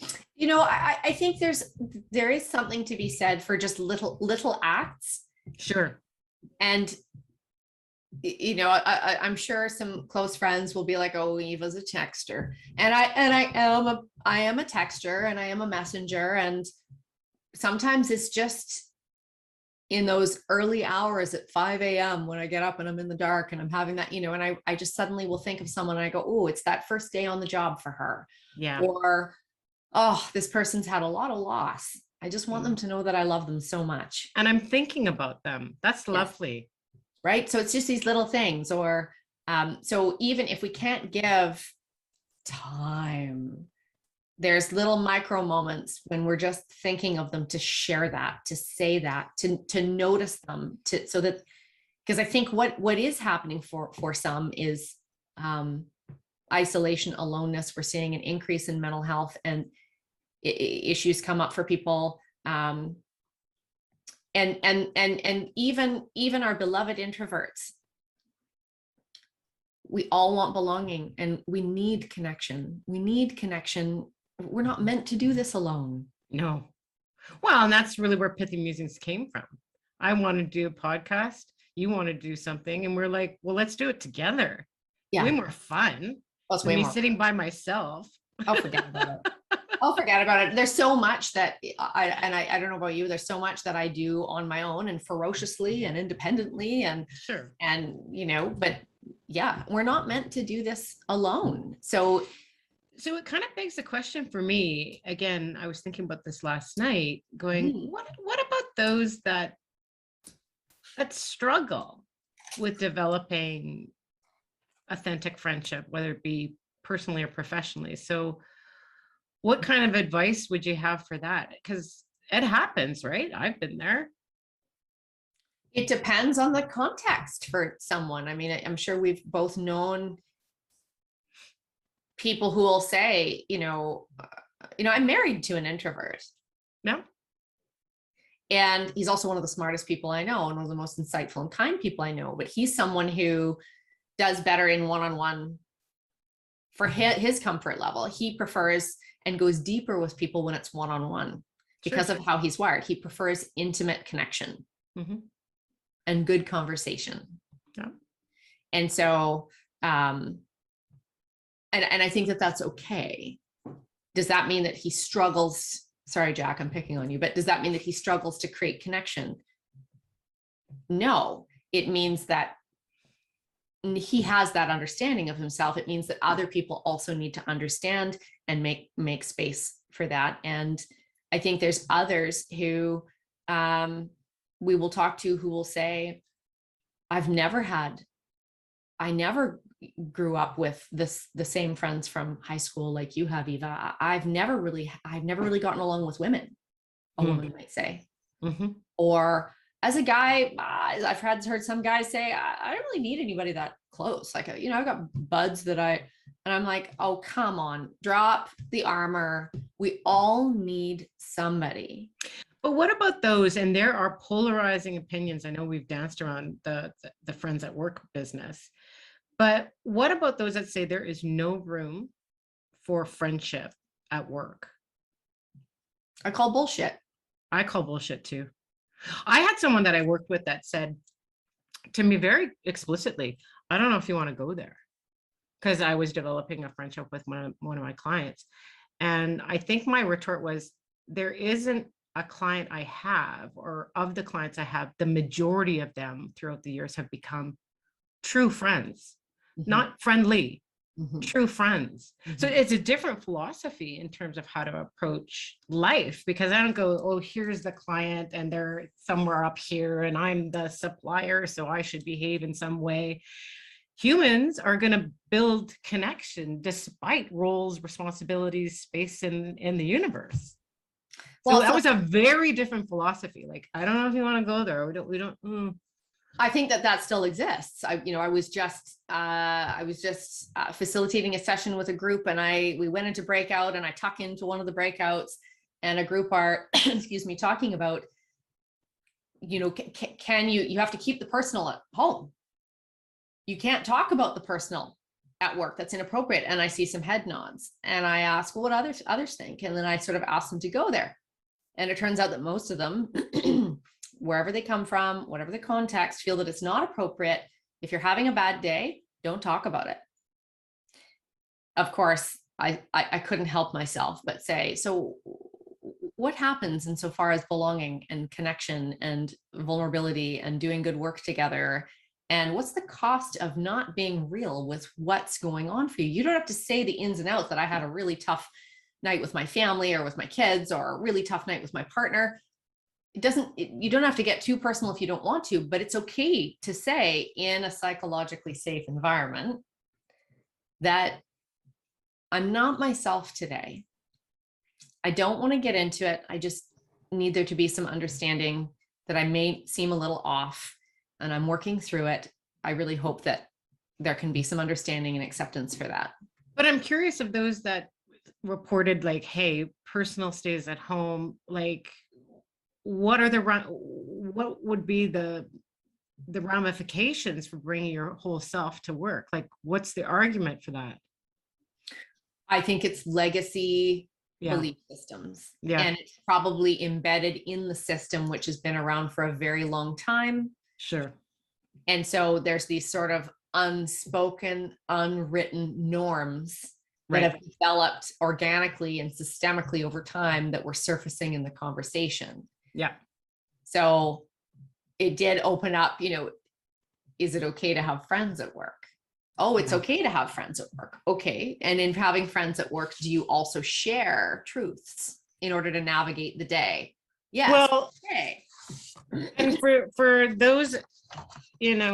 I think there is something to be said for just little acts. Sure. And I'm sure some close friends will be like, "Oh, Eva's a texter," and I am a texter, and I am a messenger, and sometimes it's just in those early hours at 5 a.m. when I get up and I'm in the dark and I'm having that, and I just suddenly will think of someone and I go, "Oh, it's that first day on the job for her." Yeah. Or, "Oh, this person's had a lot of loss. I just want them to know that I love them so much. And I'm thinking about them." That's lovely. Right. So it's just these little things. Or so even if we can't give time, there's little micro moments when we're just thinking of them, to share that, to say that, to notice them, so that, because I think what is happening for some is isolation, aloneness. We're seeing an increase in mental health, and issues come up for people. And even our beloved introverts, we all want belonging and we need connection. We're not meant to do this alone. No. Well, and that's really where Pithy Musings came from. I want to do a podcast. You want to do something. And we're like, well, let's do it together. Yeah. Way more fun than me sitting by myself. Oh, forget about it. Oh, forget about it. There's so much that I don't know about you. There's so much that I do on my own and ferociously and independently and sure. And, but yeah, we're not meant to do this alone. So it kind of begs the question for me. Again, I was thinking about this last night, going, what about those that struggle with developing authentic friendship, whether it be personally or professionally? So what kind of advice would you have for that? Because it happens, right? I've been there. It depends on the context for someone. I mean, I'm sure we've both known people who will say, I'm married to an introvert. No. And he's also one of the smartest people I know and one of the most insightful and kind people I know. But he's someone who does better in one-on-one for his comfort level. He prefers and goes deeper with people when it's one-on-one because of how he's wired. He prefers intimate connection and good conversation. Yeah. And so, and I think that that's okay. Does that mean that he struggles? Sorry, Jack, I'm picking on you, but does that mean that he struggles to create connection? No, it means that he has that understanding of himself. It means that other people also need to understand and make space for that. And I think there's others who we will talk to who will say, I never grew up with the same friends from high school like you have, Eva. I've never really gotten along with women, a woman might say. Or as a guy, I've heard some guys say, I don't really need anybody that close. Like, I've got buds and I'm like, oh, come on, drop the armor. We all need somebody. But what about those? And there are polarizing opinions. I know we've danced around the friends at work business, but what about those that say there is no room for friendship at work? I call bullshit. I call bullshit too. I had someone that I worked with that said to me very explicitly, I don't know if you want to go there, because I was developing a friendship with one of my clients. And I think my retort was, there isn't a client I have, or of the clients I have, the majority of them throughout the years have become true friends, not friendly, true friends. So it's a different philosophy in terms of how to approach life, because I don't go, oh, here's the client and they're somewhere up here and I'm the supplier, so I should behave in some way. Humans are going to build connection despite roles, responsibilities, space in the universe. Well, so that was a very different philosophy. Like, I don't know if you want to go there. We don't. I think that still exists. I was just facilitating a session with a group, and we went into breakout, and I tuck into one of the breakouts, and a group are, excuse me, talking about, can you have to keep the personal at home. You can't talk about the personal at work. That's inappropriate. And I see some head nods, and I ask, well, what others think? And then I sort of ask them to go there. And it turns out that most of them, wherever they come from, whatever the context, feel that it's not appropriate. If you're having a bad day, don't talk about it. Of course, I couldn't help myself but say, so what happens insofar as belonging and connection and vulnerability and doing good work together? And what's the cost of not being real with what's going on for you? You don't have to say the ins and outs that I had a really tough night with my family or with my kids, or a really tough night with my partner. You don't have to get too personal if you don't want to, but it's okay to say in a psychologically safe environment that I'm not myself today. I don't want to get into it. I just need there to be some understanding that I may seem a little off, and I'm working through it. I really hope that there can be some understanding and acceptance for that. But I'm curious of those that reported, like, hey, personal stays at home, like, what what would be the ramifications for bringing your whole self to work? Like, what's the argument for that? I think it's legacy Yeah. belief systems. Yeah. And it's probably embedded in the system, which has been around for a very long time. Sure. And so there's these sort of unspoken, unwritten norms that have developed organically and systemically over time that were surfacing in the conversation. Yeah. So it did open up, is it okay to have friends at work? Oh, it's okay to have friends at work. Okay. And in having friends at work, do you also share truths in order to navigate the day? Yes. Well, okay. And for those, in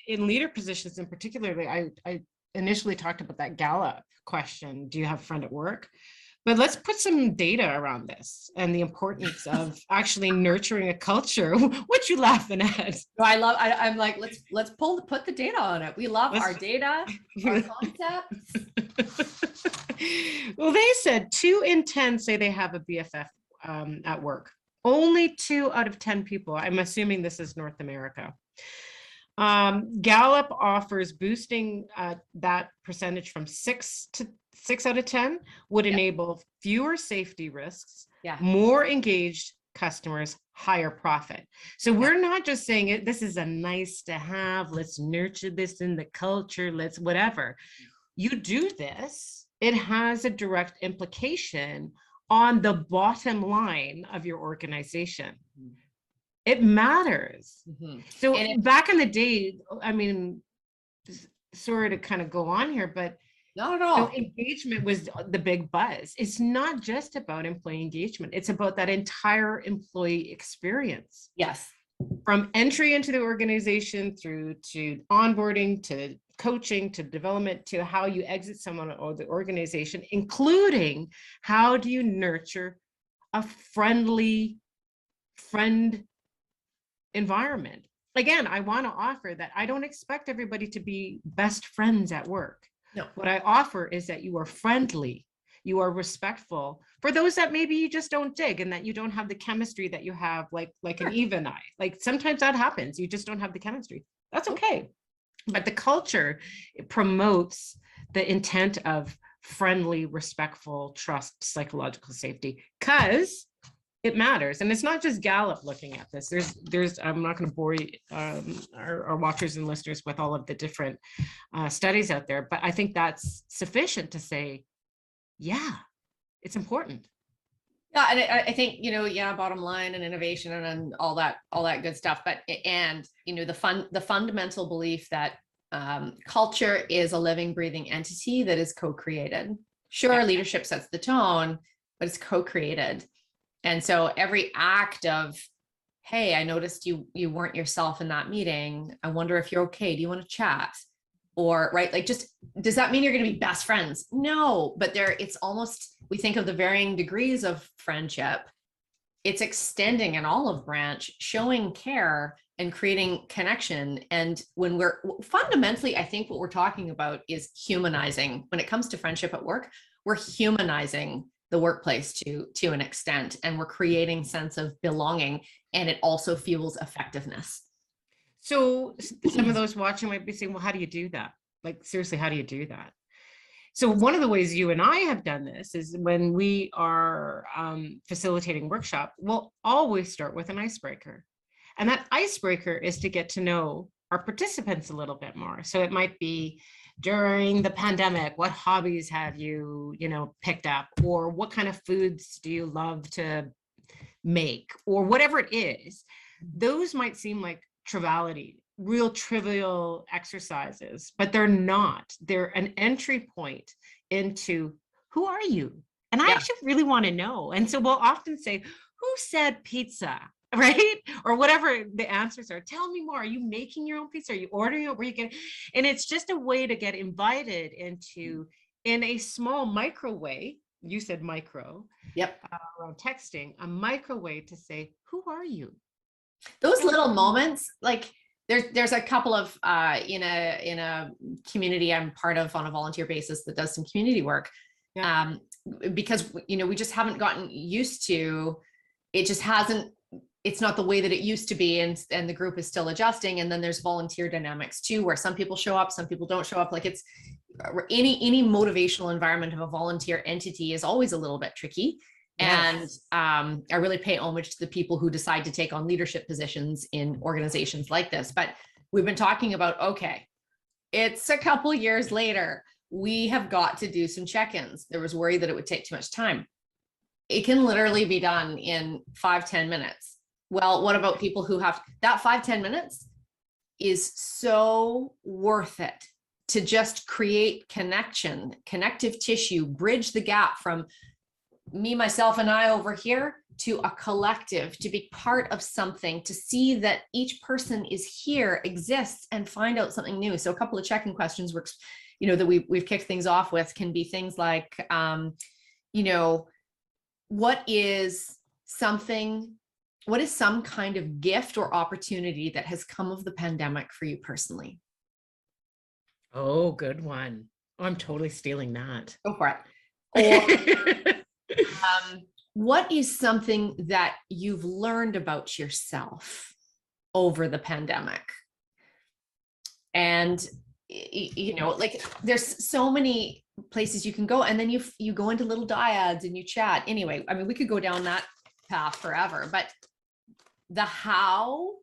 leader positions in particular, I initially talked about that Gallup question, do you have a friend at work? But let's put some data around this and the importance of actually nurturing a culture. What you laughing at? I'm like, let's put the data on it. We love our data, our concepts. Well, they said 2 in 10 say they have a BFF at work. Only 2 out of 10 people. I'm assuming this is North America. Gallup offers boosting that percentage from 6 out of 10 would enable fewer safety risks, more engaged customers, higher profit. So we're not just saying it, this is a nice to have, let's nurture this in the culture, let's whatever. You do this, it has a direct implication on the bottom line of your organization. It matters. So back in the day, I mean, sorry to kind of go on here, but not at all. So engagement was the big buzz. It's not just about employee engagement. It's about that entire employee experience. Yes. From entry into the organization through to onboarding, to coaching, to development, to how you exit someone or the organization, including how do you nurture a friend environment. Again, I want to offer that I don't expect everybody to be best friends at work. No. What I offer is that you are friendly, you are respectful for those that maybe you just don't dig and that you don't have the chemistry that you have, like an Eve and I. Like sometimes that happens, you just don't have the chemistry. That's okay. But the culture, it promotes the intent of friendly, respectful, trust, psychological safety, because it matters. And it's not just Gallup looking at this. There's I'm not going to bore you, our watchers and listeners with all of the different studies out there, but I think that's sufficient to say, yeah, it's important. Yeah, and I think, bottom line and innovation and all that good stuff. But, and, the fundamental belief that culture is a living, breathing entity that is co-created. Sure, leadership sets the tone, but it's co-created. And so every act of, hey, I noticed you weren't yourself in that meeting. I wonder if you're okay. Do you want to chat? Or, right, like, just, does that mean you're going to be best friends? No, but it's almost, we think of the varying degrees of friendship. It's extending an olive branch, showing care and creating connection. And when we're fundamentally, I think what we're talking about is humanizing. When it comes to friendship at work, we're humanizing the workplace to an extent, and we're creating sense of belonging, and it also fuels effectiveness. So some of those watching might be saying, well, how do you do that? Like, seriously, how do you do that? So one of the ways you and I have done this is when we are facilitating workshop, we'll always start with an icebreaker. And that icebreaker is to get to know our participants a little bit more. So it might be, during the pandemic, what hobbies have you, picked up? Or what kind of foods do you love to make? Or whatever it is. Those might seem like triviality, real trivial exercises, but they're not. They're an entry point into who are you? And I actually really want to know. And so we'll often say, who said pizza? Right? Or whatever the answers are. Tell me more. Are you making your own pizza? Are you ordering it? Where you get? And it's just a way to get invited into, in a small micro way. You said micro. Yep. Around texting, a micro way to say, who are you? Those little moments, like there's a couple of in a community I'm part of on a volunteer basis that does some community work. Because we just haven't gotten used to, it just hasn't it's not the way that it used to be, and the group is still adjusting. And then there's volunteer dynamics too, where some people show up, some people don't show up. Like it's any motivational environment of a volunteer entity is always a little bit tricky. Yes. And I really pay homage to the people who decide to take on leadership positions in organizations like this. But we've been talking about, okay, it's a couple years later, we have got to do some check-ins. There was worry that it would take too much time. It can literally be done in 5-10 minutes. Well, what about people who have that 5-10 minutes is so worth it to just create connection, connective tissue, bridge the gap from me, myself, and I over here to a collective, to be part of something, to see that each person is here, exists, and find out something new. So a couple of check-in questions works, that we've kicked things off with can be things like, what is some kind of gift or opportunity that has come of the pandemic for you personally? Oh, good one. Oh, I'm totally stealing that. Go for it. Or, what is something that you've learned about yourself over the pandemic? And, like there's so many places you can go, and then you go into little dyads and you chat. Anyway, I mean, we could go down that path forever, but the how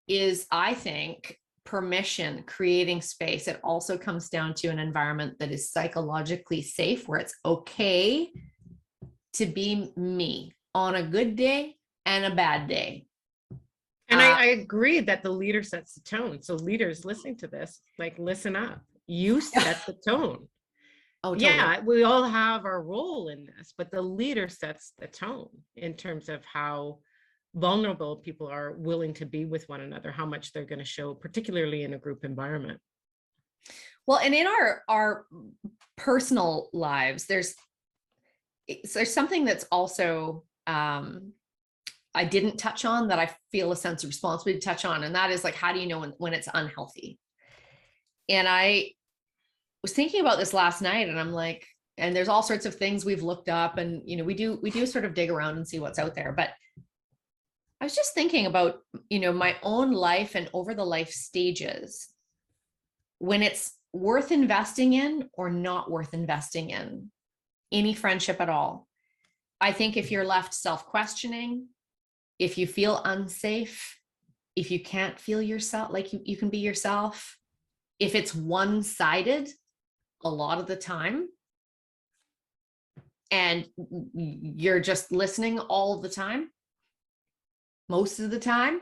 is, I think, permission, creating space. It also comes down to an environment that is psychologically safe, where it's okay to be me on a good day and a bad day. And I agree that the leader sets the tone. So leaders listening to this, like, listen up. You set the tone. Oh, totally. Yeah, we all have our role in this, but the leader sets the tone in terms of how vulnerable people are willing to be with one another, how much they're going to show, particularly in a group environment. Well, and in our personal lives, there's something that's also I didn't touch on that I feel a sense of responsibility to touch on, and that is like, how do you know when it's unhealthy? And I was thinking about this last night, and I'm like, and there's all sorts of things we've looked up, and we do sort of dig around and see what's out there. But I was just thinking about my own life and over the life stages, when it's worth investing in or not worth investing in any friendship at all. I think if you're left self-questioning, if you feel unsafe, if you can't feel yourself, like you can be yourself, if it's one-sided a lot of the time, and you're just listening all the time, most of the time,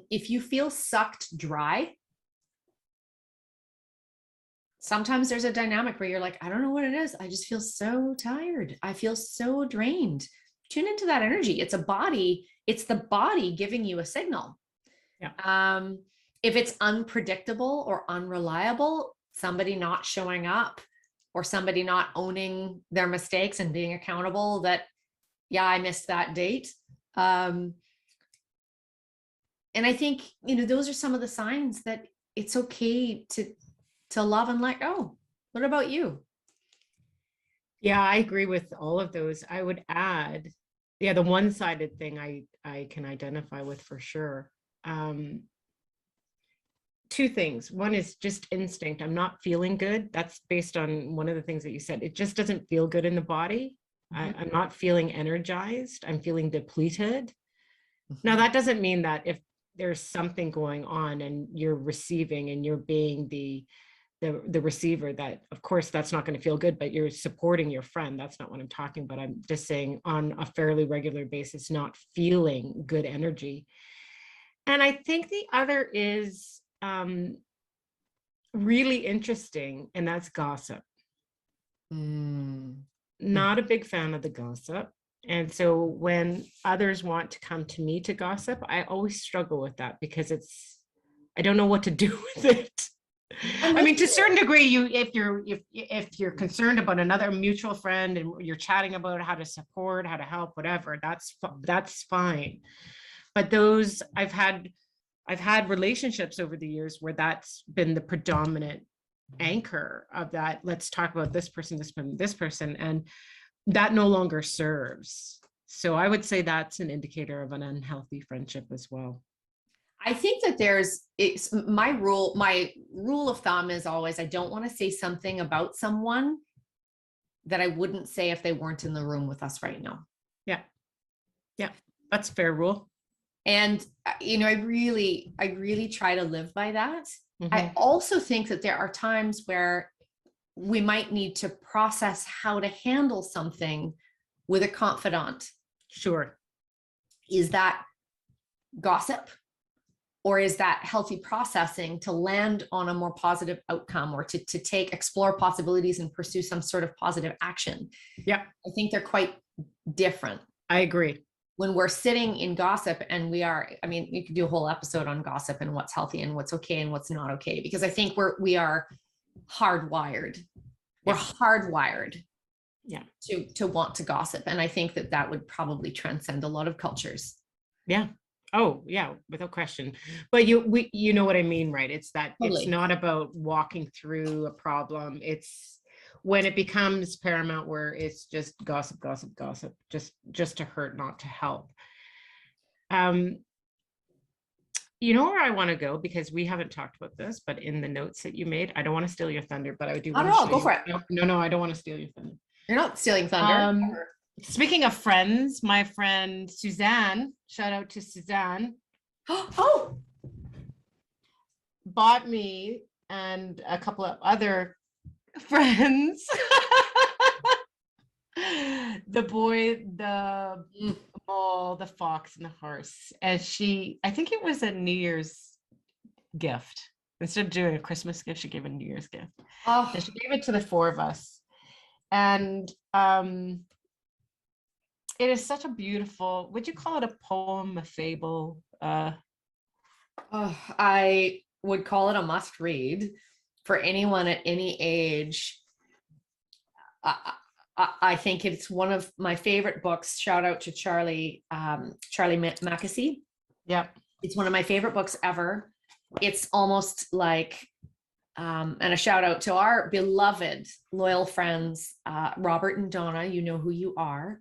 if you feel sucked dry, sometimes there's a dynamic where you're like, I don't know what it is. I just feel so tired. I feel so drained. Tune into that energy. It's the body giving you a signal. Yeah. If it's unpredictable or unreliable, somebody not showing up or somebody not owning their mistakes and being accountable that, yeah, I missed that date. And I think, those are some of the signs that it's okay to love and let go. What about you? Yeah, I agree with all of those. I would add, the one-sided thing I can identify with for sure. Two things. One is just instinct. I'm not feeling good. That's based on one of the things that you said. It just doesn't feel good in the body. Mm-hmm. I'm not feeling energized. I'm feeling depleted. Mm-hmm. Now, that doesn't mean that if there's something going on and you're receiving and you're being the receiver, that of course that's not going to feel good, but you're supporting your friend. That's not what I'm talking about. I'm just saying on a fairly regular basis, not feeling good energy. And I think the other is really interesting, and that's gossip. Not a big fan of the gossip. And so when others want to come to me to gossip, I always struggle with that because I don't know what to do with it. I mean, to a certain degree, if you're concerned about another mutual friend and you're chatting about how to support, how to help, whatever, that's fine. But those I've had relationships over the years where that's been the predominant anchor of that. Let's talk about this person, and that no longer serves. So I would say that's an indicator of an unhealthy friendship as well. I think that it's my rule of thumb is always, I don't want to say something about someone that I wouldn't say if they weren't in the room with us right now. Yeah. Yeah. That's a fair rule. And, I really try to live by that. I also think that there are times where we might need to process how to handle something with a confidant. Sure. Is that gossip? Or is that healthy processing to land on a more positive outcome, or to explore possibilities and pursue some sort of positive action? Yeah. I think they're quite different. I agree. When we're sitting in gossip, and we could do a whole episode on gossip and what's healthy and what's okay and what's not okay, because I think we are hardwired. We're hardwired to want to gossip. And I think that would probably transcend a lot of cultures. Yeah. Oh yeah, without question. But you know what I mean, right? It's that Totally. It's not about walking through a problem. It's when it becomes paramount where it's just gossip, just to hurt, not to help. You know where I want to go, because we haven't talked about this, but in the notes that you made, I don't want to steal your thunder, but I do. I don't know. Go for it. No, I don't want to steal your thunder. You're not stealing thunder. Speaking of friends, my friend Suzanne, shout out to Suzanne. Oh, bought me and a couple of other friends the boy, the mole, the fox, and the horse. And I think it was a New Year's gift. Instead of doing a Christmas gift, she gave a New Year's gift. Oh. And she gave it to the four of us. And it is such a beautiful, would you call it a poem, a fable? I would call it a must read for anyone at any age. I think it's one of my favorite books. Shout out to Charlie Mackesy. Yeah. It's one of my favorite books ever. It's almost like, and a shout out to our beloved loyal friends, Robert and Donna, you know who you are.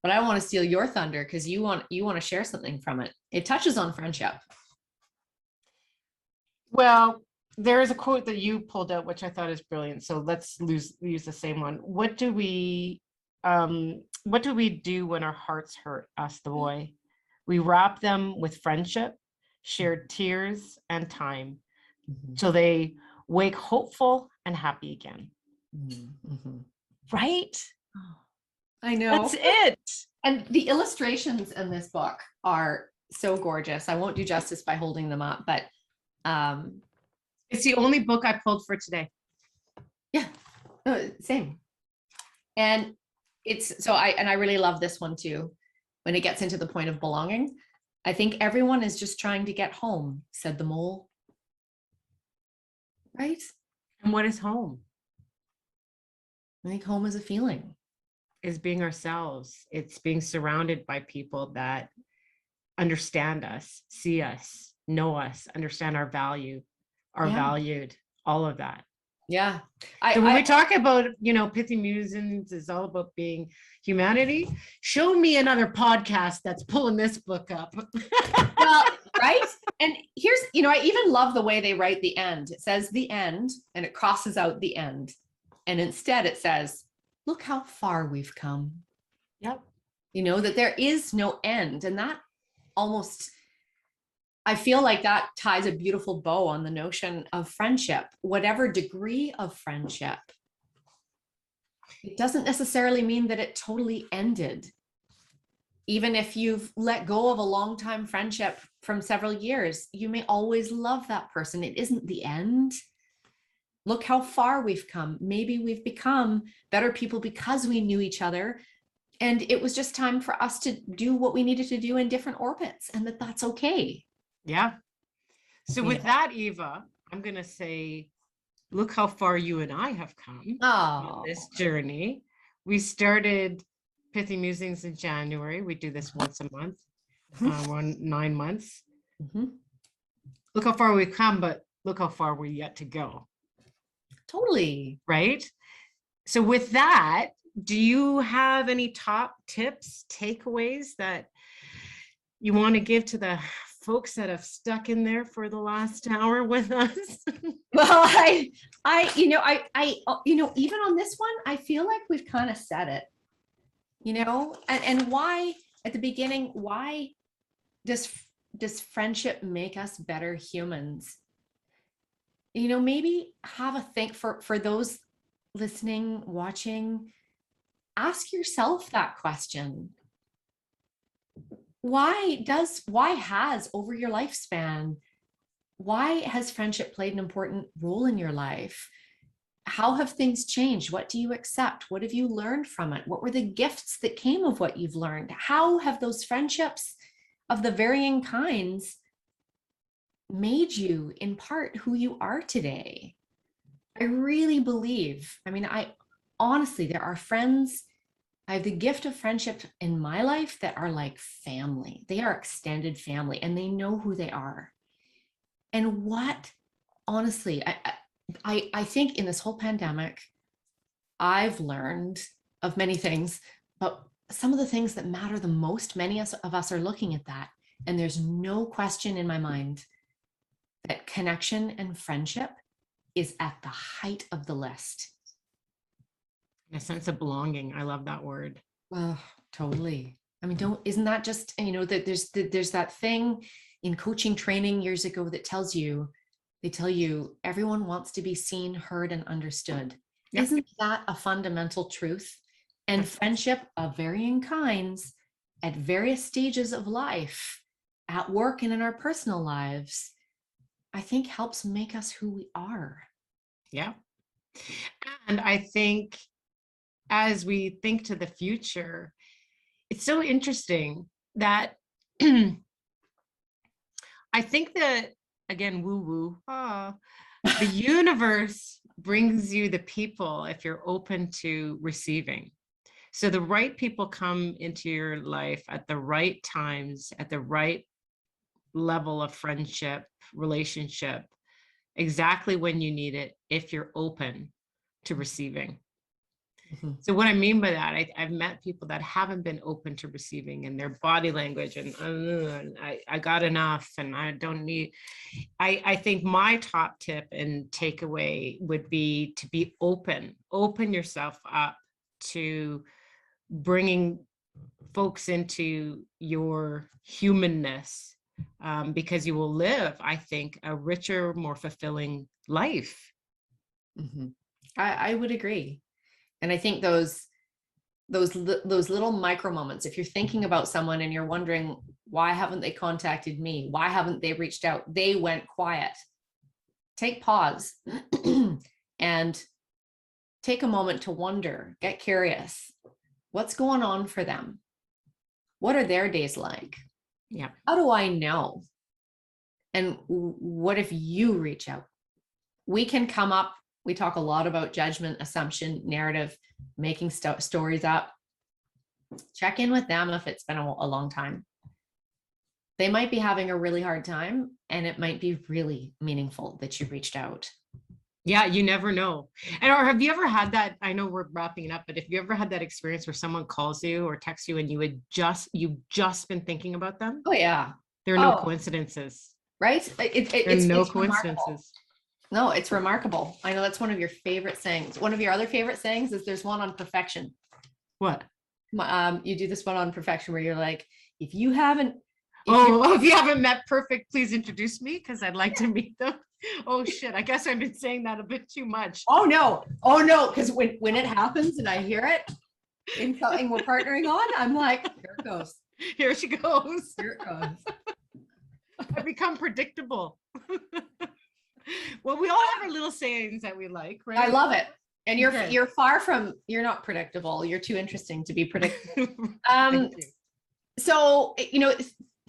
But I don't want to steal your thunder, because you want to share something from it. It touches on friendship. Well, there is a quote that you pulled out, which I thought is brilliant. So let's use the same one. What do we do when our hearts hurt? Asked the boy. We wrap them with friendship, shared tears and time, so they wake hopeful and happy again. Right? I know. That's it. And the illustrations in this book are so gorgeous. I won't do justice by holding them up, but it's the only book I pulled for today. Yeah, same. And I really love this one too. When it gets into the point of belonging, I think everyone is just trying to get home, said the mole. Right? And what is home? I think home is a feeling. Is being ourselves. It's being surrounded by people that understand us, see us, know us, understand our value, are valued, all of that. Yeah. So when we talk about, Pithy Musings is all about being humanity. Show me another podcast that's pulling this book up. Well, right. And here's, I even love the way they write the end. It says the end and it crosses out the end. And instead it says, look how far we've come. Yep. That there is no end. And that almost, I feel like that ties a beautiful bow on the notion of friendship, whatever degree of friendship. It doesn't necessarily mean that it totally ended. Even if you've let go of a long-time friendship from several years, you may always love that person. It isn't the end. Look how far we've come. Maybe we've become better people because we knew each other. And it was just time for us to do what we needed to do in different orbits, and that's okay. Yeah. So with that, Eva, I'm going to say, look how far you and I have come on this journey. We started Pithy Musings in January. We do this once a month. We're on 9 months. Look how far we've come, but look how far we're yet to go. Totally. Right? So with that, do you have any top tips, takeaways that you want to give to the folks that have stuck in there for the last hour with us? Well, even on this one, I feel like we've kind of said it, and why at the beginning, why does friendship make us better humans? Maybe have a think for those listening, watching, ask yourself that question. Why has over your lifespan, why has friendship played an important role in your life? How have things changed? What do you accept? What have you learned from it? What were the gifts that came of what you've learned? How have those friendships of the varying kinds made you in part who you are today? I really believe, I honestly, there are friends, I have the gift of friendship in my life that are like family. They are extended family and they know who they are. And what, honestly, I think in this whole pandemic, I've learned of many things, but some of the things that matter the most, many of us are looking at that. And there's no question in my mind that connection and friendship is at the height of the list. A sense of belonging. I love that word. Well, totally. Isn't that just, that there's that thing in coaching training years ago that they tell you everyone wants to be seen, heard, and understood. Yep. Isn't that a fundamental truth? And friendship of varying kinds at various stages of life, at work and in our personal lives, I think helps make us who we are. Yeah. And I think as we think to the future, it's so interesting that I think that, again, woo-woo, the universe brings you the people if you're open to receiving. So the right people come into your life at the right times, at the right level of friendship, relationship, exactly when you need it, if you're open to receiving. Mm-hmm. So what I mean by that, I've met people that haven't been open to receiving, and their body language and I got enough and I don't need. I think my top tip and takeaway would be to be open yourself up to bringing folks into your humanness, because you will live, I think, a richer, more fulfilling life. Mm-hmm. I would agree. And I think those little micro moments, if you're thinking about someone and you're wondering, why haven't they contacted me? Why haven't they reached out? They went quiet. Take pause and take a moment to wonder, get curious. What's going on for them? What are their days like? Yeah. How do I know? And what if you reach out? We can come up. We talk a lot about judgment, assumption, narrative, making stories up. Check in with them if it's been a long time. They might be having a really hard time, and it might be really meaningful that you reached out. Yeah, you never know. And or have you ever had that? I know we're wrapping it up, but if you ever had that experience where someone calls you or texts you and you've just been thinking about them? Oh yeah. There are no coincidences. Right? There are no coincidences. Remarkable. No, it's remarkable. I know that's one of your favorite sayings. One of your other favorite sayings is there's one on perfection. What? You do this one on perfection where you're like, if you haven't met perfect, please introduce me because I'd like to meet them. Oh shit, I guess I've been saying that a bit too much. Oh no, because when it happens and I hear it in something we're partnering on, I'm like, here it goes. Here she goes. Here it goes. I become predictable. Well, we all have our little sayings that we like, right? I love it. And you're far from, you're not predictable. You're too interesting to be predictable. So,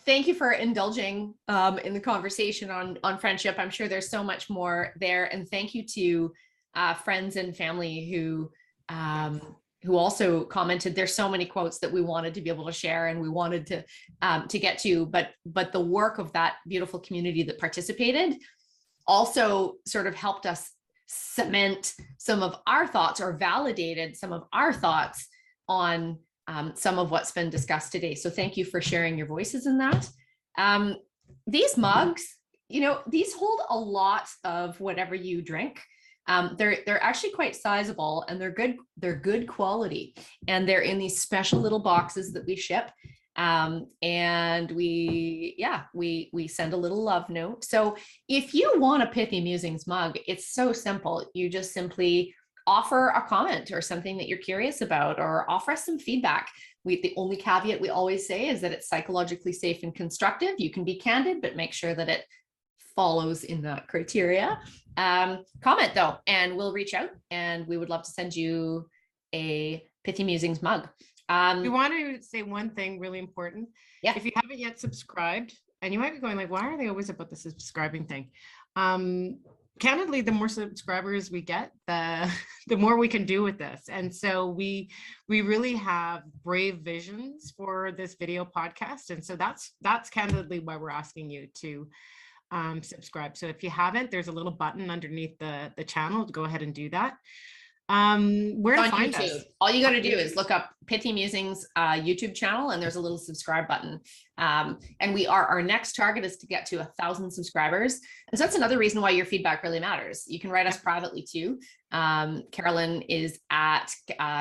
thank you for indulging in the conversation on friendship. I'm sure there's so much more there. And thank you to friends and family who also commented. There's so many quotes that we wanted to be able to share and we wanted to get to, but the work of that beautiful community that participated also sort of helped us cement some of our thoughts or validated some of our thoughts on some of what's been discussed today. So thank you for sharing your voices in that. These mugs, these hold a lot of whatever you drink. They're actually quite sizable, and they're good quality, and they're in these special little boxes that we ship. And we send a little love note. So if you want a Pithy Musings mug, it's so simple. You just simply offer a comment or something that you're curious about, or offer us some feedback. The only caveat we always say is that it's psychologically safe and constructive. You can be candid, but make sure that it follows in that criteria. Comment though, and we'll reach out, and we would love to send you a Pithy Musings mug. We want to say one thing really important. Yeah. If you haven't yet subscribed, and you might be going like, why are they always about the subscribing thing? Candidly, the more subscribers we get, the more we can do with this. And so we really have brave visions for this video podcast. And so that's candidly why we're asking you to subscribe. So if you haven't, there's a little button underneath the channel to go ahead and do that. Where to find YouTube. us? All you got to do is look up Pithy Musings YouTube channel, and there's a little subscribe button. And our next target is to get to 1,000 subscribers. And so that's another reason why your feedback really matters. You can write us privately too. Carolyn is at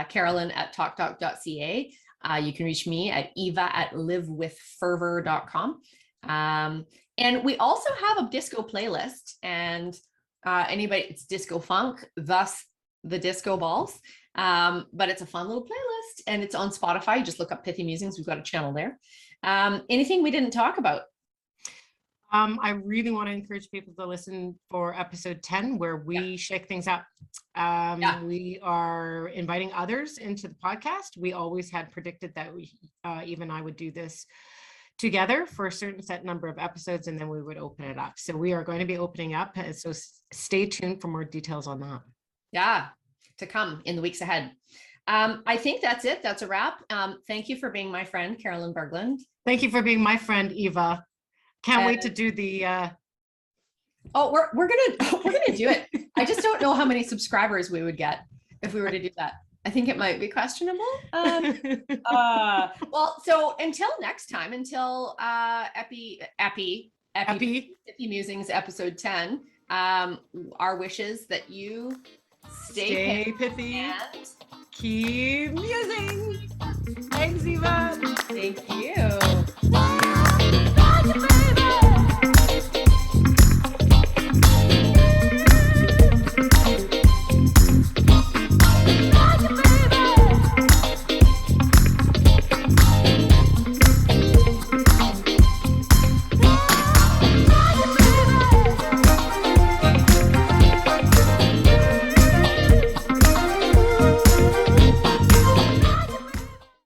carolyn@talktalk.ca. You can reach me at eva@livewithfervor.com. And we also have a disco playlist, and it's disco funk, thus the disco balls. But it's a fun little playlist, and it's on Spotify. You just look up Pithy Musings. We've got a channel there. Anything we didn't talk about? I really want to encourage people to listen for episode 10, where we shake things up. We are inviting others into the podcast. We always had predicted that Eva and I would do this together for a certain set number of episodes, and then we would open it up. So we are going to be opening up. So stay tuned for more details on that. Yeah, to come in the weeks ahead. I think that's it. That's a wrap. Thank you for being my friend, Carolyn Berglund. Thank you for being my friend, Eva. Can't wait to do the. Oh, we're gonna do it. I just don't know how many subscribers we would get if we were to do that. I think it might be questionable. Well, so until next time, until Pithy Musings episode 10, our wish is that you stay pithy and keep musing. Thanks, Eva. Thank you.